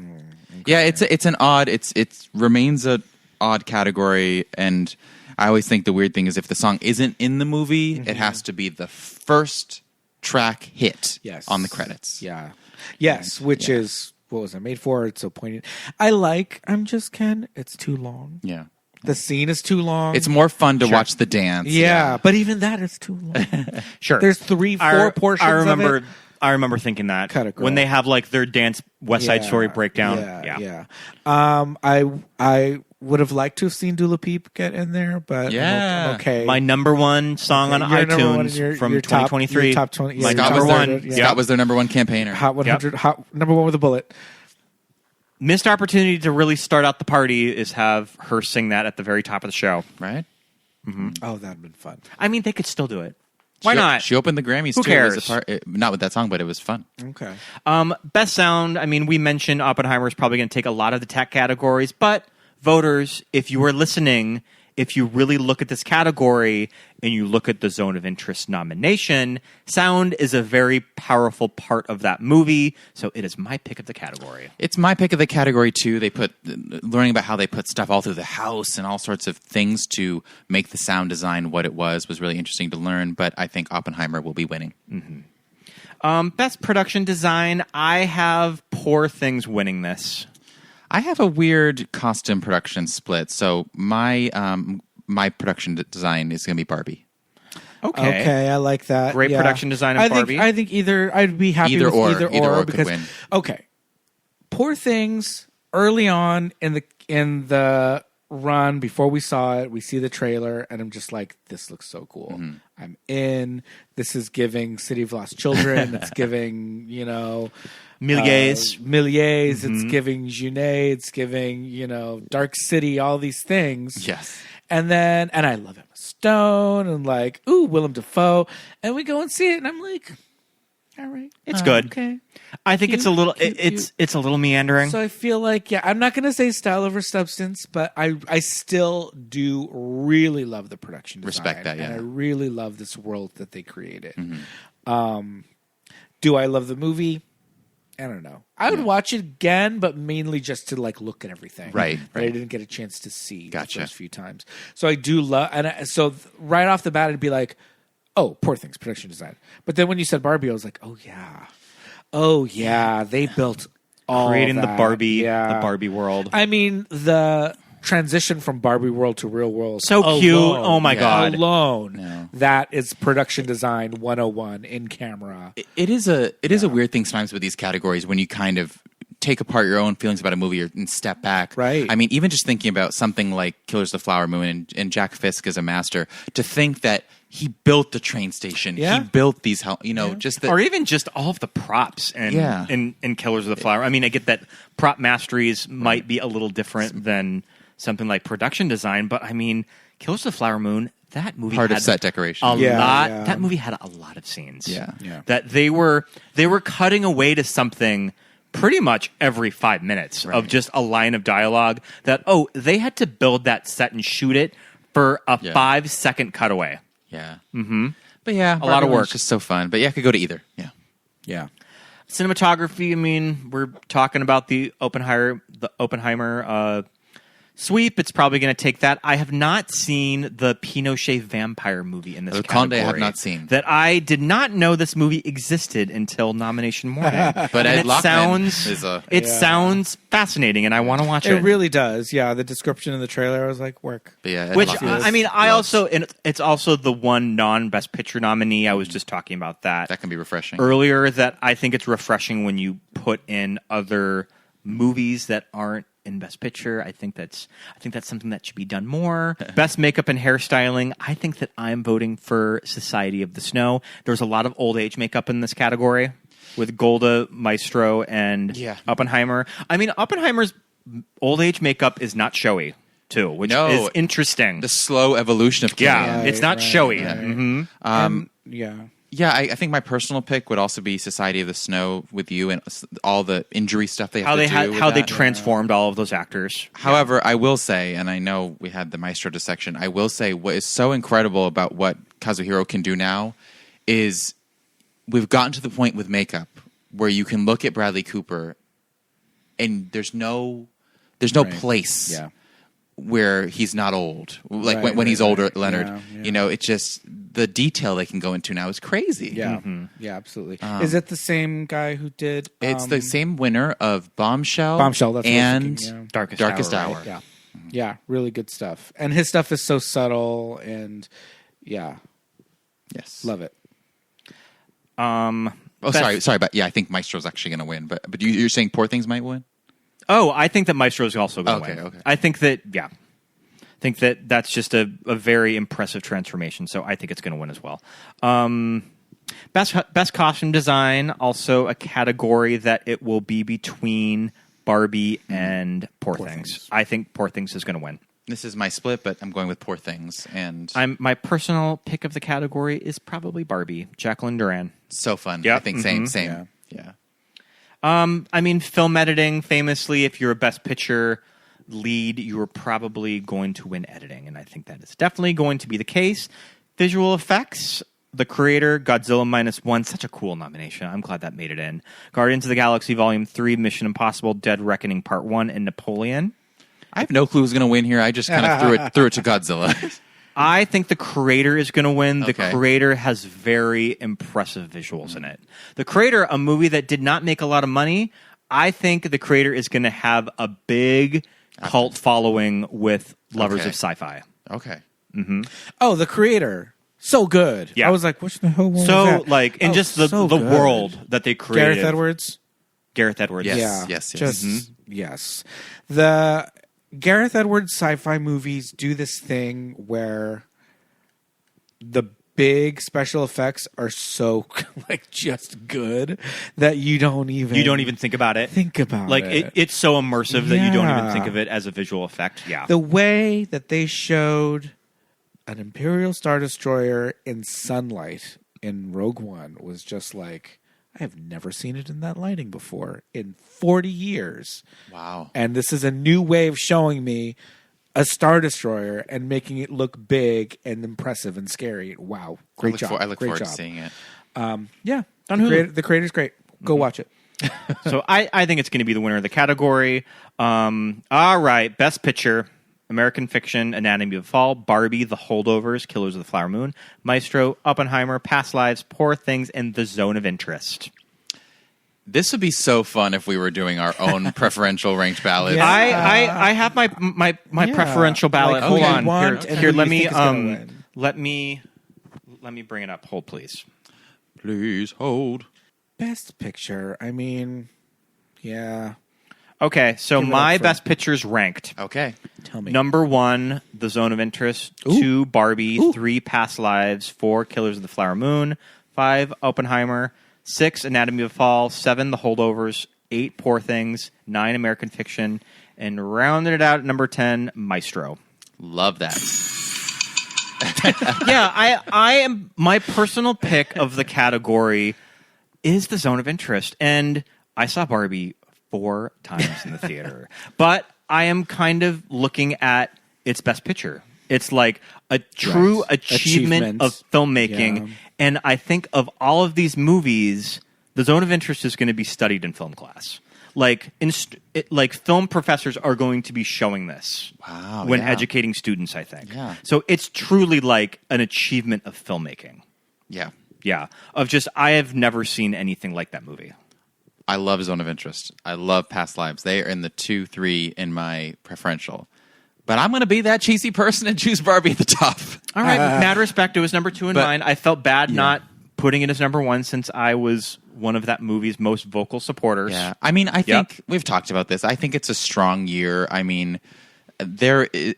Yeah, it's an odd. It remains a odd category, and I always think the weird thing is if the song isn't in the movie, it has to be the first track hit on the credits. Yeah. Yes, which is what was it made for? It's so poignant. I like I'm Just Ken. It's too long. Yeah. The scene is too long. It's more fun to watch the dance. Yeah, but even that is too long. Sure. There's 3-4 portions. Of it. I remember thinking that Cut it, girl. when they have like their dance West Side Story breakdown. Yeah. I would have liked to have seen Dula Peep get in there, but I'm okay. My number one song on Your number one, iTunes your from top- 2023. your top 20 My Scott number was one. their, Scott was their number one campaigner. Hot 100, hot number one with a bullet. Missed opportunity to really start out the party is have her sing that at the very top of the show. Right? Mm-hmm. Oh, that'd been fun. I mean, they could still do it. Why not? She opened the Grammys Who too. It was cares? not with that song, but it was fun. Okay. Best sound. I mean, we mentioned Oppenheimer is probably going to take a lot of the tech categories, but voters, if you are listening, if you really look at this category and you look at the zone of interest nomination, sound is a very powerful part of that movie. So it is my pick of the category. It's my pick of the category too. They put learning about how they put stuff all through the house and all sorts of things to make the sound design what it was really interesting to learn. But I think Oppenheimer will be winning. Mm-hmm. Best production design. I have Poor Things winning this. I have a weird costume production split. So my production design is going to be Barbie. Okay, I like that. Great production design of Barbie. I think I'd be happy Either with or. either or could because win. okay, Poor Things early on in the run before we saw it, we see the trailer and I'm just like, this looks so cool. Mm-hmm. I'm in. This is giving City of Lost Children. It's giving Milliers. It's giving Junet. It's giving Dark City. All these things. Yes. And I love Emma Stone and like, ooh, Willem Dafoe. And we go and see it and I'm like, all right. It's good. Okay. I think it's a little it's a little meandering. So I feel like, I'm not going to say style over substance, but I still do really love the production design. Respect that, yeah. And I really love this world that they created. Mm-hmm. Do I love the movie? I don't know. I would watch it again, but mainly just to like look at everything. Right. That I didn't get a chance to see Gotcha. the first few times. So I do love, right off the bat, it'd be like, oh, Poor Things, production design. But then when you said Barbie, I was like, oh yeah, they built all creating that. the Barbie world. I mean, the transition from Barbie world to real world. So alone, cute. Oh my God. Alone. That is production design 101 in camera. It is a weird thing sometimes with these categories when you kind of take apart your own feelings about a movie and step back. Right. I mean, even just thinking about something like Killers of the Flower Moon and Jack Fisk as a master, to think that he built the train station. Yeah. He built these, just the... Or even just all of the props in Killers of the Flower. I mean, I get that prop masteries might be a little different than something like production design, but I mean, Killers of the Flower Moon, that movie Part had of set decoration. a lot. That movie had a lot of scenes. Yeah. That they were cutting away to something pretty much every 5 minutes of just a line of dialogue that, they had to build that set and shoot it for a 5-second cutaway. Yeah. Mm-hmm. But yeah, a lot of work. Just so fun. But yeah, I could go to either. Yeah. Yeah. Cinematography, I mean, we're talking about the Oppenheimer Sweep, it's probably going to take that. I have not seen the Pinochet vampire movie in this category. Conde I have not seen. That I did not know this movie existed until nomination morning. But Ed Lachman sounds fascinating, and I want to watch it. It really does. Yeah, the description in the trailer, I was like, work. But yeah, which, I mean, it's also the one non-Best Picture nominee. I was just talking about that. That can be refreshing. Earlier, that I think it's refreshing when you put in other movies that aren't in Best Picture. I think that's something that should be done more. Best makeup and hairstyling. I think that I'm voting for Society of the Snow. There's a lot of old age makeup in this category with Golda, Maestro, and Oppenheimer. I mean, Oppenheimer's old age makeup is not showy too, which is interesting. The slow evolution of Carey. Yeah, it's not showy. Right. Mm-hmm. Yeah, I think my personal pick would also be Society of the Snow with you and all the injury stuff they have to do. How they transformed all of those actors. However, I will say, and I know we had the Maestro dissection, I will say what is so incredible about what Kazuhiro can do now is we've gotten to the point with makeup where you can look at Bradley Cooper and there's no place where he's not old. Like when he's older, Leonard. You know, it's just the detail they can go into now is crazy. Yeah, yeah, absolutely. Is it the same guy who did? It's the same winner of Bombshell. That's and Darkest Hour. Yeah, yeah, really good stuff. And his stuff is so subtle and love it. Sorry, but I think Maestro's actually going to win. But you're saying Poor Things might win? Oh, I think that Maestro's also going to win. Okay. I think that that's just a very impressive transformation. So I think it's going to win as well. Best costume design, also a category that it will be between Barbie and Poor Things. I think Poor Things is going to win. This is my split, but I'm going with Poor Things. And my personal pick of the category is probably Barbie. Jacqueline Duran. So fun. Yep. I think same. Yeah. I mean, film editing, famously, if you're a Best Picture lead, you're probably going to win editing, and I think that is definitely going to be the case. Visual effects, The Creator, Godzilla -1, such a cool nomination. I'm glad that made it in. Guardians of the Galaxy Volume 3, Mission Impossible, Dead Reckoning Part 1, and Napoleon. I have no clue who's going to win here. I just kind of threw it to Godzilla. I think The Creator is going to win. The Creator has very impressive visuals in it. The Creator, a movie that did not make a lot of money, I think The Creator is going to have a big cult following with lovers of sci-fi. Okay. Mm-hmm. Oh, The Creator. So good. Yeah. I was like, what the hell was that? Just the world that they created. Gareth Edwards. Yes. Yes. The Gareth Edwards sci-fi movies do this thing where the big special effects are so just good that you don't even think about it. It's so immersive that you don't even think of it as a visual effect. Yeah. The way that they showed an Imperial Star Destroyer in sunlight in Rogue One was just like, I have never seen it in that lighting before in 40 years. Wow. And this is a new way of showing me a Star Destroyer and making it look big and impressive and scary. Wow. Great job. I look forward to seeing it. The Creator's great. Go watch it. So I think it's going to be the winner of the category. All right. Best Picture. American Fiction, Anatomy of a Fall, Barbie, The Holdovers, Killers of the Flower Moon, Maestro, Oppenheimer, Past Lives, Poor Things, and The Zone of Interest. This would be so fun if we were doing our own preferential ranked ballots. Yeah. I have my preferential ballot. Hold on. Here, let me bring it up. Hold, please. Please hold. Best Picture. I mean, yeah. Okay, so my Best Picture's ranked. Okay. Tell me. Number 1, The Zone of Interest. 2, Barbie. 3, Past Lives. 4, Killers of the Flower Moon. 5, Oppenheimer. 6, Anatomy of a Fall. 7, The Holdovers. 8, Poor Things. 9, American Fiction. And rounded it out at number 10, Maestro. Love that. Yeah, I am. My personal pick of the category is The Zone of Interest. And I saw Barbie 4 times in the theater. But I am kind of looking at its Best Picture. It's like a true achievement of filmmaking. Yeah. And I think of all of these movies, The Zone of Interest is going to be studied in film class. like film professors are going to be showing this when educating students, I think. Yeah. So it's truly like an achievement of filmmaking. Yeah. Yeah. Of just, I have never seen anything like that movie. I love Zone of Interest. I love Past Lives. They are in the 2-3 in my preferential. But I'm going to be that cheesy person and choose Barbie at the top. All right. Mad respect. It was number 2 in mine. I felt bad not putting it as number 1 since I was one of that movie's most vocal supporters. Yeah. I mean, I think we've talked about this. I think it's a strong year. I mean, the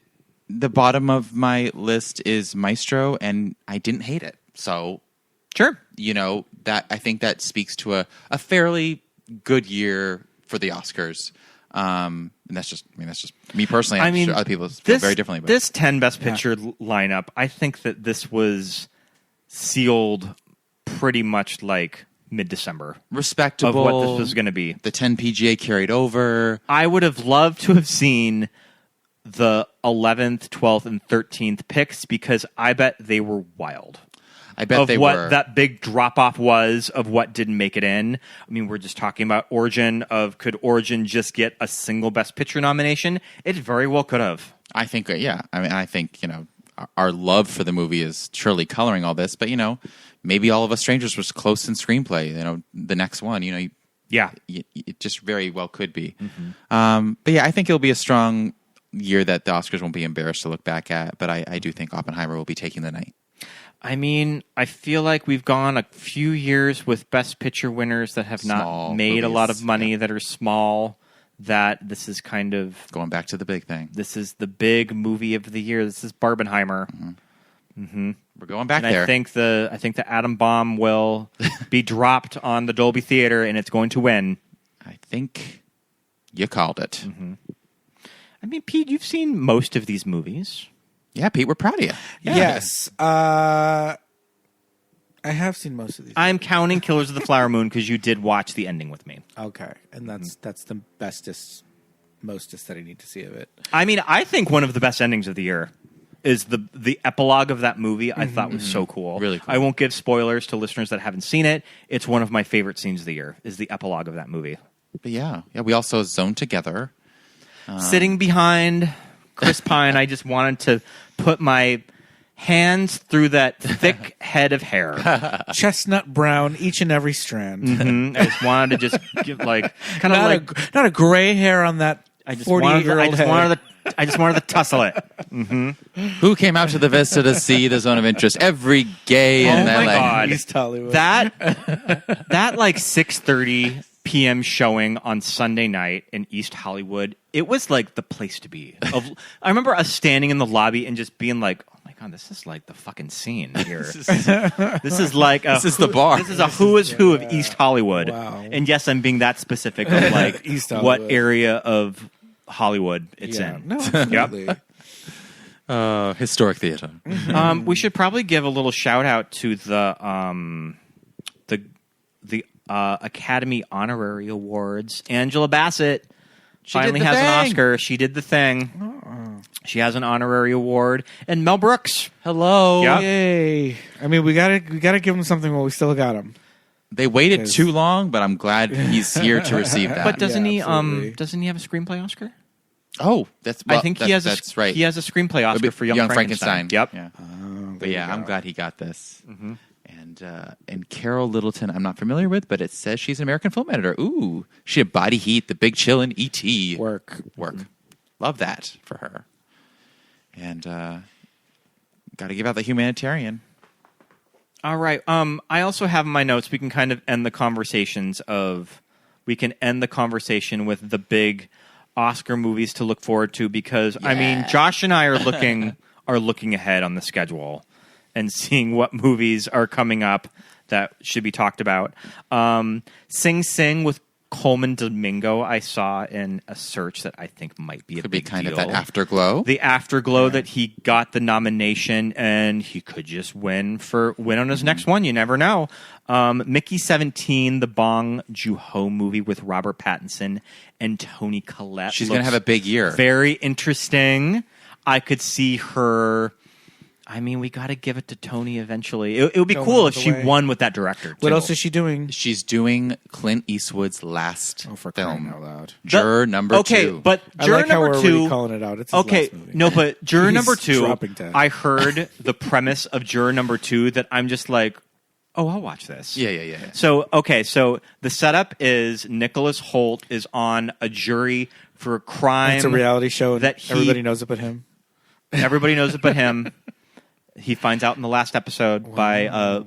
bottom of my list is Maestro, and I didn't hate it. So, sure. You know, that I think that speaks to a fairly good year for the Oscars. And that's just me personally. I'm sure other people feel very differently about this 10 Best Picture lineup. I think that this was sealed pretty much like mid-December. Respectable. Of what this was going to be. The 10 PGA carried over. I would have loved to have seen the 11th, 12th, and 13th picks because I bet they were wild. I bet they what were. That big drop-off was of what didn't make it in. I mean, we're just talking about Origin could Origin just get a single Best Picture nomination? It very well could have. I think, yeah. I mean, I think, our love for the movie is surely coloring all this, but, maybe All of Us Strangers was close in screenplay, the next one, yeah. It just very well could be. Mm-hmm. But yeah, I think it'll be a strong year that the Oscars won't be embarrassed to look back at, but I do think Oppenheimer will be taking the night. I mean, I feel like we've gone a few years with Best Picture winners that have not made a lot of money, that are small, that this is kind of... Going back to the big thing. This is the big movie of the year. This is Barbenheimer. Mm-hmm. Mm-hmm. We're going back and there. I think the atom bomb will be dropped on the Dolby Theater, and it's going to win. I think you called it. Mm-hmm. I mean, Pete, you've seen most of these movies. Yeah, Pete, we're proud of you. Yeah. Yes. I have seen most of these. I'm counting Killers of the Flower Moon because you did watch the ending with me. Okay. And that's the bestest, mostest that I need to see of it. I mean, I think one of the best endings of the year is the epilogue of that movie. I thought was so cool. Really cool. I won't give spoilers to listeners that haven't seen it. It's one of my favorite scenes of the year, is the epilogue of that movie. But yeah, we also zoned together. Sitting behind Chris Pine, I just wanted to put my hands through that thick head of hair. Chestnut brown, each and every strand. Mm-hmm. I just wanted to just give kind of not a gray hair on that 48-year-old head. I just wanted to tussle it. Mm-hmm. Who came out to the Vista to see the Zone of Interest? Every gay in LA. Oh my God. East Hollywood. That 6:30 p.m. showing on Sunday night in East Hollywood, it was like the place to be. I remember us standing in the lobby and just being like, oh my God, this is like the fucking scene here. This is the bar. This is a who is who of East Hollywood. Wow. And yes, I'm being that specific of like East what Hollywood. area of Hollywood it's in. No, absolutely. Yep. Historic theater. We should probably give a little shout out to the Academy Honorary Awards. Angela Bassett finally has an Oscar. She did the thing. Oh. She has an honorary award. And Mel Brooks. Hello. Yep. Yay. I mean, we gotta give him something while we still got him. They waited too long, but I'm glad he's here to receive that. But doesn't he absolutely. doesn't he have a screenplay Oscar? Oh, I think he has that's right. He has a screenplay Oscar for Young Frankenstein. Yep. Yeah. But yeah, I'm glad he got this. Mm-hmm. And Carol Littleton, I'm not familiar with, but it says she's an American film editor. Ooh, she had Body Heat, The Big Chill, and E.T. Work. Love that for her. And got to give out the humanitarian. All right. I also have in my notes, we can kind of end the conversation with the big Oscar movies to look forward to, because I mean, Josh and I are looking ahead on the schedule and seeing what movies are coming up that should be talked about. Sing Sing with Coleman Domingo, I saw in a search that I think might be could big be kind deal. of that afterglow. The afterglow that he got the nomination, and he could just win on his next one. You never know. Mickey 17, the Bong Joon-ho movie with Robert Pattinson and Toni Collette. She's going to have a big year. Very interesting. I could see her I mean, we got to give it to Tony eventually. It would be cool if she won with that director. What else is she doing? She's doing Clint Eastwood's last for film. crying out loud. Juror number 2. Okay, but Juror number 2. Calling it out. It's his last movie. No, but Juror number 2. dropping dead. I heard the premise of Juror number 2 that I'm just like, oh, I'll watch this. Yeah. So the setup is Nicholas Hoult is on a jury for a crime. It's a reality show that everybody knows it but him. Everybody knows it but him. He finds out in the last episode by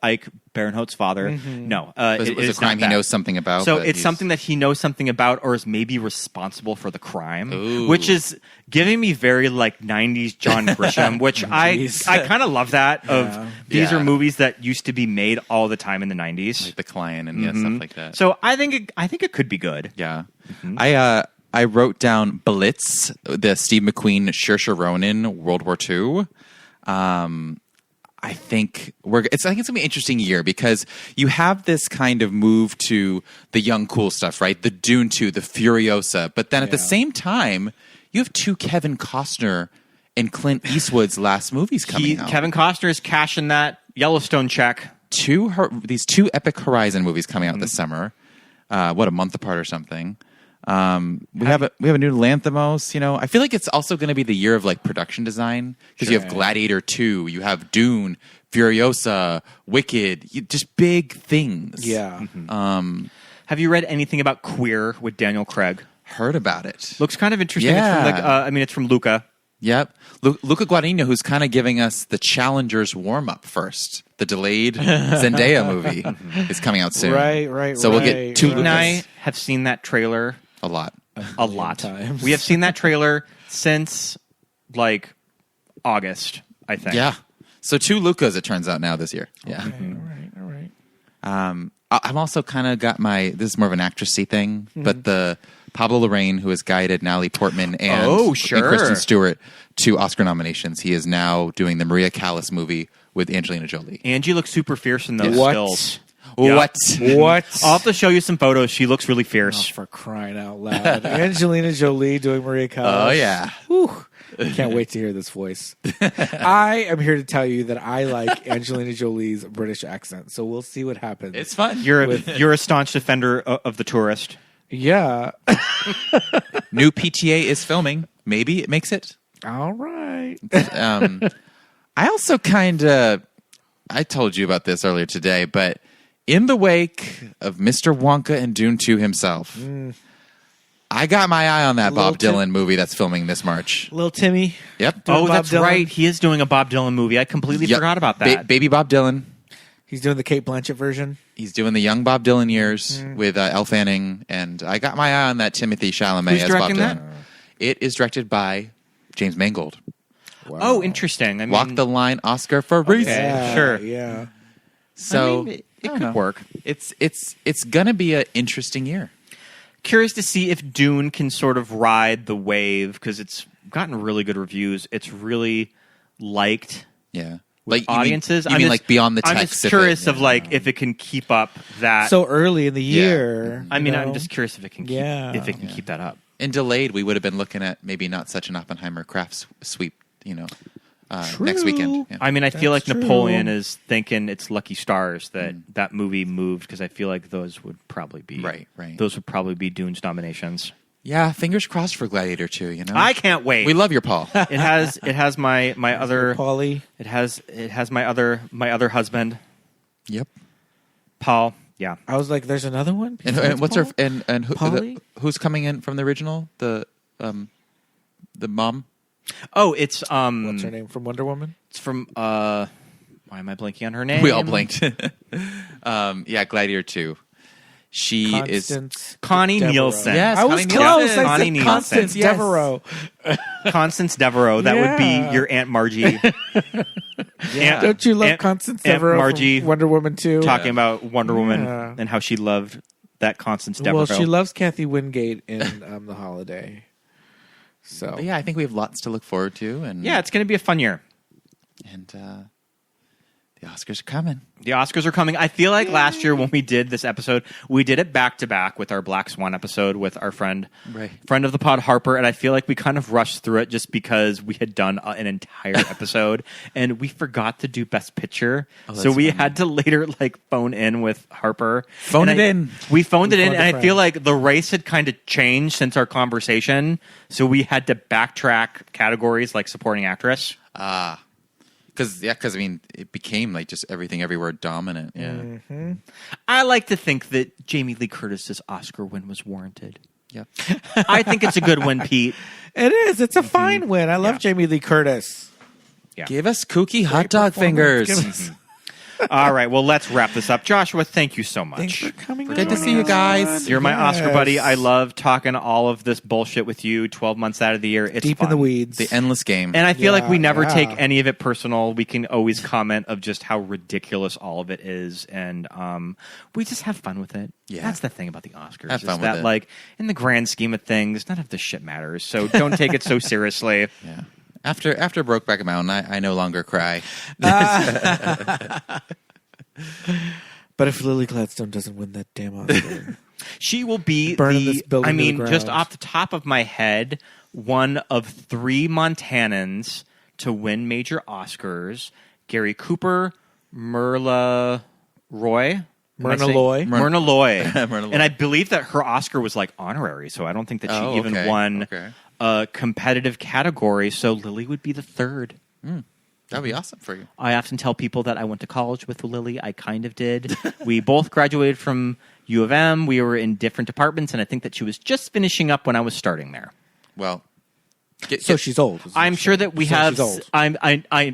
Ike Barinholtz's father. Mm-hmm. No, it was a crime he knows something about. So it's something that he knows something about, or is maybe responsible for the crime, which is giving me very like '90s John Grisham, which I kind of love that. These are movies that used to be made all the time in the '90s, like The Client and stuff like that. So I think it could be good. Yeah, I wrote down Ballots, the Steve McQueen, Saoirse Ronan, World War II. I think it's gonna be an interesting year because you have this kind of move to the young cool stuff, right? The Dune 2, the Furiosa, but then at the same time, you have 2 Kevin Costner and Clint Eastwood's last movies coming out. Kevin Costner is cashing that Yellowstone check. These 2 Epic Horizon movies coming out this summer. A month apart or something. We have a new Lanthimos. I feel like it's also going to be the year of like production design because you have Gladiator 2, you have Dune, Furiosa, Wicked, just big things. Yeah. Have you read anything about Queer with Daniel Craig? Heard about it. Looks kind of interesting. Yeah. It's from Luca. Yep. Luca Guadagnino, who's kind of giving us the Challengers warm-up first. The delayed Zendaya movie is coming out soon. Right. So we'll get 2 Pete and I have seen that trailer a lot. Times. We have seen that trailer since like August, I think. Yeah. So 2 Lucas, it turns out now this year. Yeah. Okay, all right. I'm also kind of got this is more of an actressy thing, but the Pablo Larraín, who has guided Natalie Portman and Kristen Stewart to Oscar nominations. He is now doing the Maria Callas movie with Angelina Jolie. Angie looks super fierce in those stills. What? I'll have to show you some photos. She looks really fierce. Oh, for crying out loud. Angelina Jolie doing Maria Callas. Oh, yeah. Whew. Can't wait to hear this voice. I am here to tell you that I like Angelina Jolie's British accent, so we'll see what happens. It's fun. You're a staunch defender of the tourist. Yeah. New PTA is filming. Maybe it makes it. All right. I also I told you about this earlier today, but in the wake of Mr. Wonka and Dune 2 himself, I got my eye on that Bob Dylan movie that's filming this March. Little Timmy. Yep. That's right. He is doing a Bob Dylan movie. I completely forgot about that. Baby Bob Dylan. He's doing the Cate Blanchett version. He's doing the young Bob Dylan years with Elle Fanning, and I got my eye on that Timothée Chalamet Who's as Bob directing Dylan. that? It is directed by James Mangold. Wow. Oh, interesting. I mean, Walk the Line Oscar for a reason. Yeah, sure. Yeah. So it could work. It's gonna be an interesting year. Curious to see if Dune can sort of ride the wave because it's gotten really good reviews. It's really liked. Yeah. Like audiences. You mean like beyond the text? I'm just curious of like if it can keep up that so early in the year. I mean, I'm just curious if it can keep that up. And delayed, we would have been looking at maybe not such an Oppenheimer craft sweep, next weekend. Yeah. I mean, I feel like Napoleon is thinking it's lucky stars that that movie moved because I feel like those would probably be right. Those would probably be Dune's nominations. Yeah, fingers crossed for Gladiator 2, I can't wait. We love your Paul. It has my other Paulie. It has my other husband. Yep. Paul. Yeah. I was like, there's another one? And what's Paul? her and who's coming in from the original? The mom? Oh, it's what's her name from Wonder Woman? It's from why am I blanking on her name? We all blanked. Gladiator 2. She is Connie Nielsen. Yes, I was close. I Connie said Constance Nielsen. Devereaux. Constance Devereaux. That would be your Aunt Margie. Don't you love Constance Devereaux Margie from Wonder Woman 2? Talking about Wonder Woman and how she loved that Constance Devereaux. Well, she loves Kathy Wingate in The Holiday. So but I think we have lots to look forward to. And it's going to be a fun year. And The Oscars are coming. The Oscars are coming. I feel like last year when we did this episode, we did it back to back with our Black Swan episode with our friend of the pod, Harper, and I feel like we kind of rushed through it just because we had done an entire episode and we forgot to do Best Picture, so we had to later phone in with Harper. Phone it in. We phoned it in, and I feel like the race had kind of changed since our conversation, so we had to backtrack categories like supporting actress. Because I mean, it became just everything, everywhere dominant. Yeah, mm-hmm. I like to think that Jamie Lee Curtis's Oscar win was warranted. Yep, I think it's a good win, Pete. It is. It's a fine win. I love Jamie Lee Curtis. Yeah. Give us kooky hot dog fingers. All right, well, let's wrap this up. Joshua, thank you so much. Thanks for coming. Good to see you guys. You're my Oscar buddy. I love talking all of this bullshit with you 12 months out of the year. It's deep fun. in the weeds. The endless game. And I feel like we never take any of it personal. We can always comment of just how ridiculous all of it is. And we just have fun with it. Yeah. That's the thing about the Oscars. Have fun with it. Like, in the grand scheme of things, none of this shit matters. So don't take it so seriously. Yeah. After Brokeback Mountain, I no longer cry. But if Lily Gladstone doesn't win that damn Oscar, she will be this building to the ground. Just off the top of my head, one of 3 Montanans to win major Oscars: Gary Cooper, Myrna Loy. Myrna Loy. And I believe that her Oscar was honorary, so I don't think that she even won a competitive category. So Lily would be the third. That'd be awesome for you. I often tell people that I went to college with Lily. I kind of did. We both graduated from U of M. We were in different departments, and I think that she was just finishing up when I was starting there. Well, so she's old. I'm sure that we have. She's old. In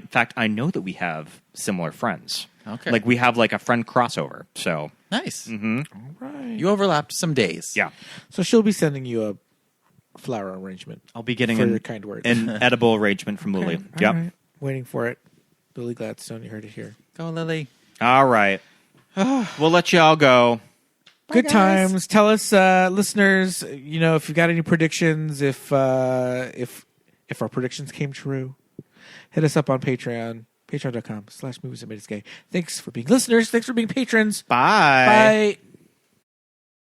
fact, I know that we have similar friends. Okay, we have a friend crossover. So nice. Mm-hmm. All right. You overlapped some days. Yeah. So she'll be sending you a flower arrangement. I'll be getting your kind words. An edible arrangement from Lily. Yep. Right. Waiting for it. Lily Gladstone, you heard it here. Go, Lily. All right. We'll let you all go. Good times. Tell us, listeners, if you've got any predictions, if our predictions came true, hit us up on Patreon, patreon.com/movies that made us gay. Thanks for being listeners. Thanks for being patrons. Bye. Bye.